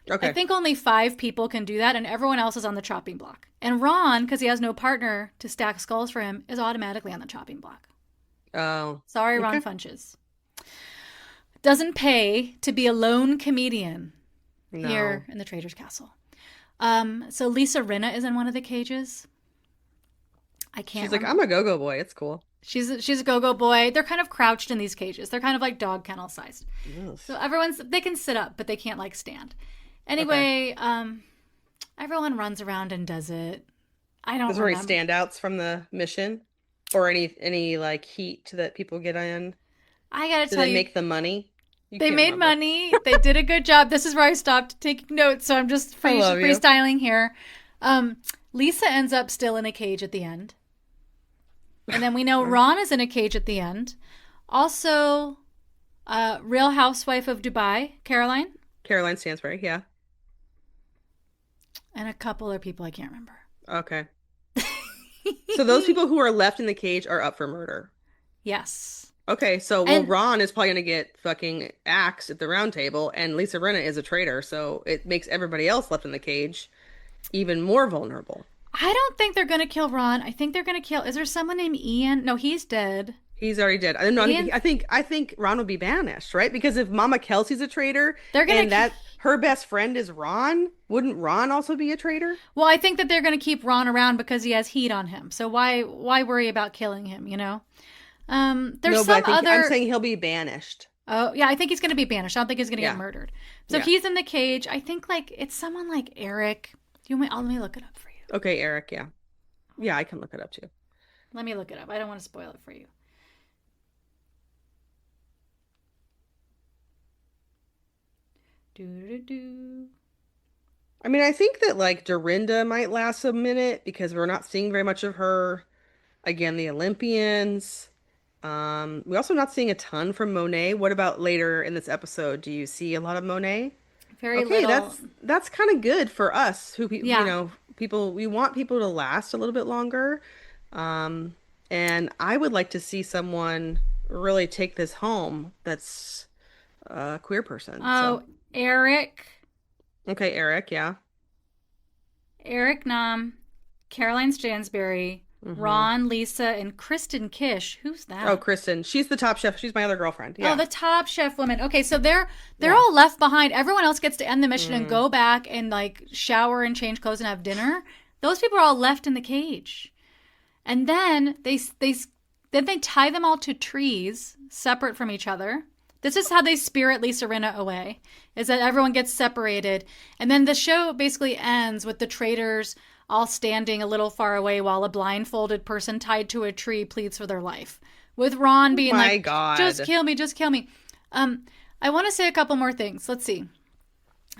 Okay. I think only 5 people can do that, and everyone else is on the chopping block. And Ron, because he has no partner to stack skulls for him, is automatically on the chopping block. Oh. Sorry, Ron Funches. Doesn't pay to be a lone comedian here in the Traitor's Castle. So Lisa Rinna is in one of the cages. She's like, I'm a go-go boy. It's cool. She's a go-go boy. They're kind of crouched in these cages. They're kind of like dog kennel sized. Yes. So they can sit up, but they can't like stand. Anyway, everyone runs around and does it. I don't remember. Is there any standouts from the mission? Or any like heat that people get in? I gotta tell you. Did they make the money? They made money. They did a good job. This is where I stopped taking notes, so I'm just freestyling here. Lisa ends up still in a cage at the end. And then we know Ron is in a cage at the end. Also, Real Housewife of Dubai, Caroline. Caroline Stansbury, yeah. And a couple other people I can't remember. Okay. So those people who are left in the cage are up for murder. Yes. Okay, so Ron is probably going to get fucking axed at the round table, and Lisa Rinna is a traitor, so it makes everybody else left in the cage even more vulnerable. I don't think they're going to kill Ron. I think they're going to kill... Is there someone named Ian? No, he's dead. He's already dead. I think Ron would be banished, right? Because if Mama Kelsey's a traitor, her best friend is Ron, wouldn't Ron also be a traitor? Well, I think that they're going to keep Ron around because he has heat on him. So why worry about killing him, you know? I'm saying he'll be banished. Oh, yeah, I think he's going to be banished. I don't think he's going to get murdered. So he's in the cage. I think like it's someone like Eric. Let me look it up for you. Okay, Eric, yeah. Yeah, I can look it up too. Let me look it up. I don't want to spoil it for you. I mean, I think that like Dorinda might last a minute because we're not seeing very much of her. Again, the Olympians. We're also not seeing a ton from Monet. What about later in this episode? Do you see a lot of Monet? Very little. That's kind of good for us who you know, we want people to last a little bit longer. And I would like to see someone really take this home that's a queer person. Oh, so. Eric. Okay, Eric, yeah. Eric Nam, Caroline Stansbury, Ron, Lisa, and Kristen Kish. Who's that? Oh, Kristen. She's the top chef. She's my other girlfriend. Yeah. Oh, the top chef woman. Okay, so they're all left behind. Everyone else gets to end the mission and go back and like shower and change clothes and have dinner. Those people are all left in the cage. And then they tie them all to trees separate from each other. This is how they spirit Lisa Rinna away, is that everyone gets separated. And then the show basically ends with the traitors all standing a little far away while a blindfolded person tied to a tree pleads for their life. With Ron being God. Just kill me, just kill me. I want to say a couple more things. Let's see.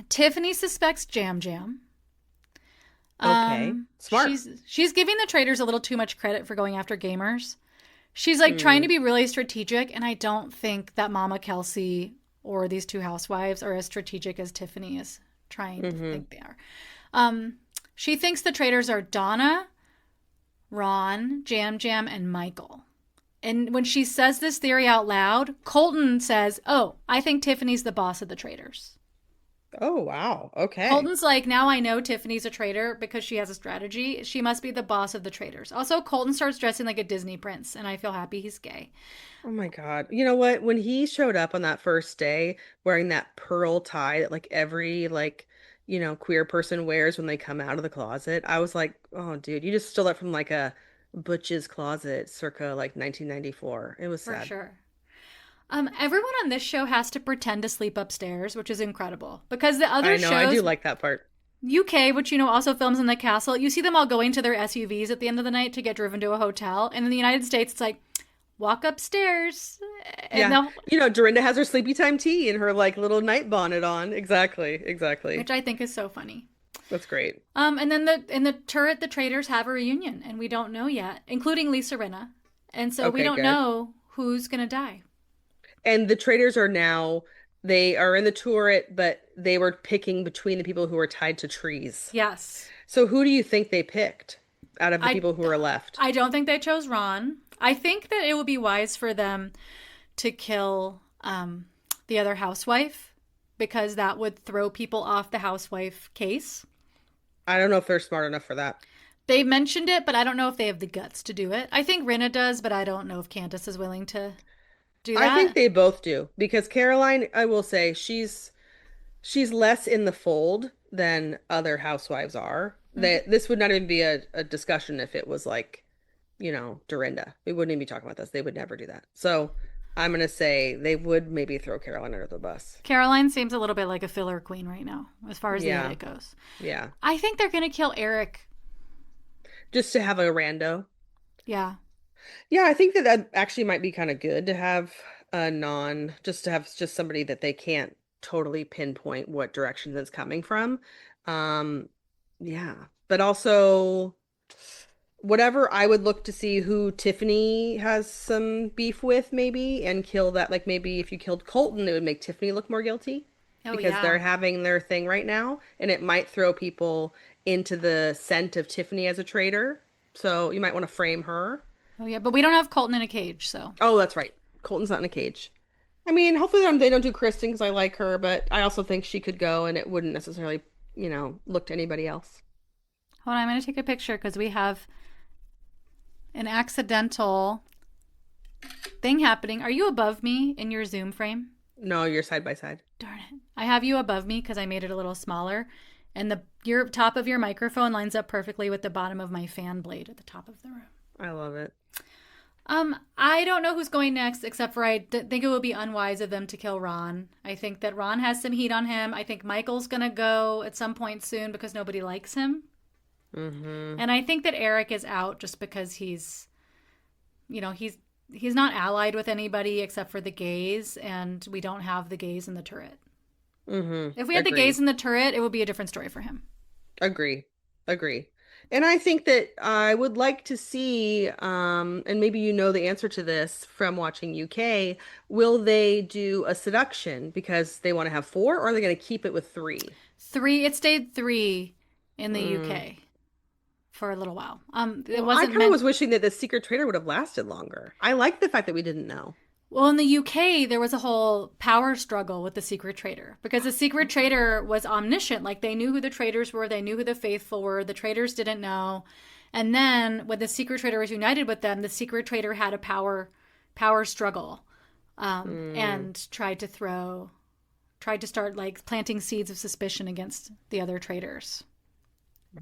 Tiffany suspects Jam Jam. Okay. Smart. She's giving the traitors a little too much credit for going after gamers. She's like trying to be really strategic, and I don't think that Mama Kelsey or these two housewives are as strategic as Tiffany is trying to think they are. She thinks the traitors are Donna, Ron, Jam Jam, and Michael. And when she says this theory out loud, Colton says, "Oh, I think Tiffany's the boss of the traitors." Oh, wow. Okay. Colton's like, now I know Tiffany's a traitor because she has a strategy. She must be the boss of the traitors. Also, Colton starts dressing like a Disney prince, and I feel happy he's gay. Oh my God. You know what? When he showed up on that first day wearing that pearl tie that like every queer person wears when they come out of the closet, I was like, "Oh, dude, you just stole that from like a Butch's closet circa like 1994." It was For sad. sure. Everyone on this show has to pretend to sleep upstairs, which is incredible. Because the I other know, I do shows, like that part. UK, which also films in the castle, you see them all going to their SUVs at the end of the night to get driven to a hotel. And in the United States, it's like, walk upstairs. And Yeah. they'll, Dorinda has her sleepy time tea and her like little night bonnet on. Exactly. Exactly. which I think is so funny. That's great. And then in the turret, the traitors have a reunion, and we don't know yet, including Lisa Rinna. And so we Okay, don't good. know who's gonna die. And the traders are now, they are in the turret, but they were picking between the people who were tied to trees. Yes. So who do you think they picked out of the I people who are left? I don't think they chose Ron. I think that it would be wise for them to kill the other housewife because that would throw people off the housewife case. I don't know if they're smart enough for that. They mentioned it, but I don't know if they have the guts to do it. I think Rinna does, but I don't know if Candace is willing to do I think that. they both do because Caroline, I will say, she's less in the fold than other housewives are. Mm-hmm. That this would not even be a discussion if it was like, Dorinda. We wouldn't even be talking about this. They would never do that. So I'm gonna say they would maybe throw Caroline under the bus. Caroline seems a little bit like a filler queen right now, as far as the Yeah, edit goes. yeah. I think they're going to kill Eric. Just to have a rando. Yeah. Yeah, I think that actually might be kind of good to have just to have just somebody that they can't totally pinpoint what direction it's coming from. Um, yeah, but also whatever I would look to see who Tiffany has some beef with maybe and kill that. Like maybe if you killed Colton, it would make Tiffany look more guilty Oh, because yeah. they're having their thing right now, and it might throw people into the scent of Tiffany as a traitor. So you might want to frame her. Oh, yeah. But we don't have Colton in a cage, so. Oh, that's right. Colton's not in a cage. I mean, hopefully they don't do Kristen because I like her, but I also think she could go and it wouldn't necessarily, look to anybody else. Hold on, I'm going to take a picture because we have an accidental thing happening. Are you above me in your Zoom frame? No, you're side by side. Darn it. I have you above me because I made it a little smaller. And your top of your microphone lines up perfectly with the bottom of my fan blade at the top of the room. I love it. I don't know who's going next, except for think it would be unwise of them to kill Ron. I think that Ron has some heat on him. I think Michael's gonna go at some point soon because nobody likes him. Mm-hmm. And I think that Eric is out just because he's not allied with anybody except for the gays, and we don't have the gays in the turret. Mm-hmm. If we had the gays in the turret, it would be a different story for him. Agree. Agree. And I think that I would like to see, and maybe you know the answer to this from watching UK, will they do a seduction because they want to have four, or are they going to keep it with three? It stayed three in the Mm. UK for a little while. It Well, I wasn't kind of meant. was wishing that the secret traitor would have lasted longer. I like the fact that we didn't know. Well, in the UK, there was a whole power struggle with the secret traitor because the secret traitor was omniscient. Like they knew who the traitors were, they knew who the faithful were. The traitors didn't know. And then when the secret traitor was united with them, the secret traitor had a power struggle, Mm. and tried to start like planting seeds of suspicion against the other traitors.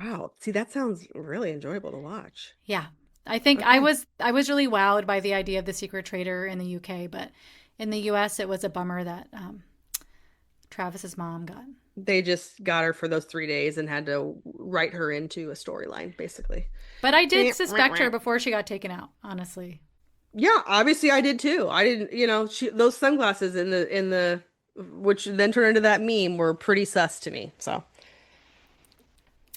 Wow. See, that sounds really enjoyable to watch. Yeah. I think Okay. I was really wowed by the idea of the secret traitor in the UK, but in the US it was a bummer that Travis's mom got. They just got her for those 3 days and had to write her into a storyline, basically. But I did suspect her before she got taken out, honestly. Yeah, obviously I did too. I didn't, those sunglasses in the which then turned into that meme were pretty sus to me. So,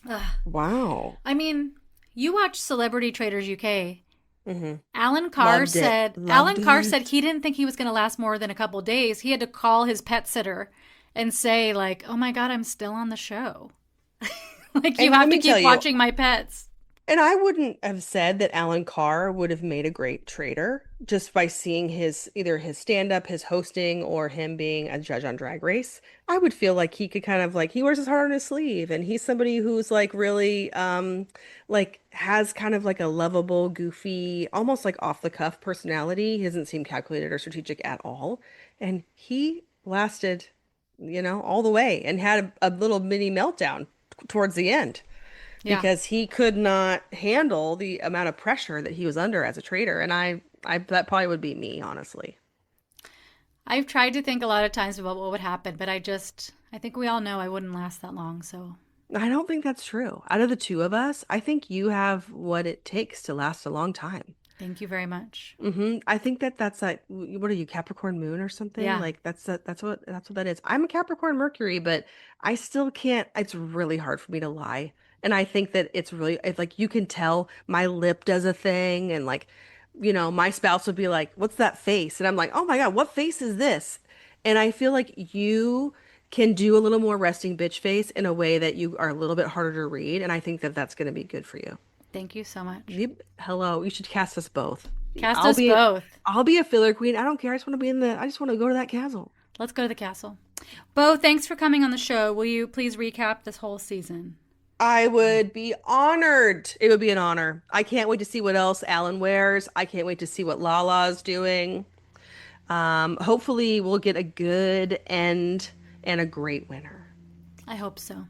Ugh. wow. I mean, you watch Celebrity Traders UK. Hmm. Alan Loved it. Carr Loved said it. he didn't think he was going to last more than a couple days. He had to call his pet sitter and say like, "Oh my god, I'm still on the show." Like you And let have to me tell keep you, watching my pets. And I wouldn't have said that Alan Carr would have made a great traitor just by seeing his either his stand-up, his hosting, or him being a judge on Drag Race. I would feel like he could kind of like he wears his heart on his sleeve and he's somebody who's like really like has kind of like a lovable, goofy, almost like off the cuff personality. He doesn't seem calculated or strategic at all. And he lasted, all the way and had a little mini meltdown towards the end Yeah. because he could not handle the amount of pressure that he was under as a trader. And I that probably would be me, honestly. I've tried to think a lot of times about what would happen, but I think we all know I wouldn't last that long. So I don't think that's true. Out of the two of us, I think you have what it takes to last a long time. thank you very much. I think that that's like what are you, Capricorn moon or something? Yeah. Like that's what that is. I'm a Capricorn Mercury, but I still can't. It's really hard for me to lie, and I think that it's like you can tell my lip does a thing, and like my spouse would be like, "What's that face?" And I'm like, "Oh my God, what face is this?" And I feel like you can do a little more resting bitch face in a way that you are a little bit harder to read, and I think that that's going to be good for you. Thank you so much. Yep. Hello. You should cast us both. Cast I'll us be both. I'll be a filler queen. I don't care. I just want to be in the I just want to go to that castle. Let's go to the castle. Bo, thanks for coming on the show. Will you please recap this whole season? I would be honored. It would be an honor. I can't wait to see what else Alan wears. I can't wait to see what Lala's doing. Hopefully we'll get a good end and a great winner. I hope so.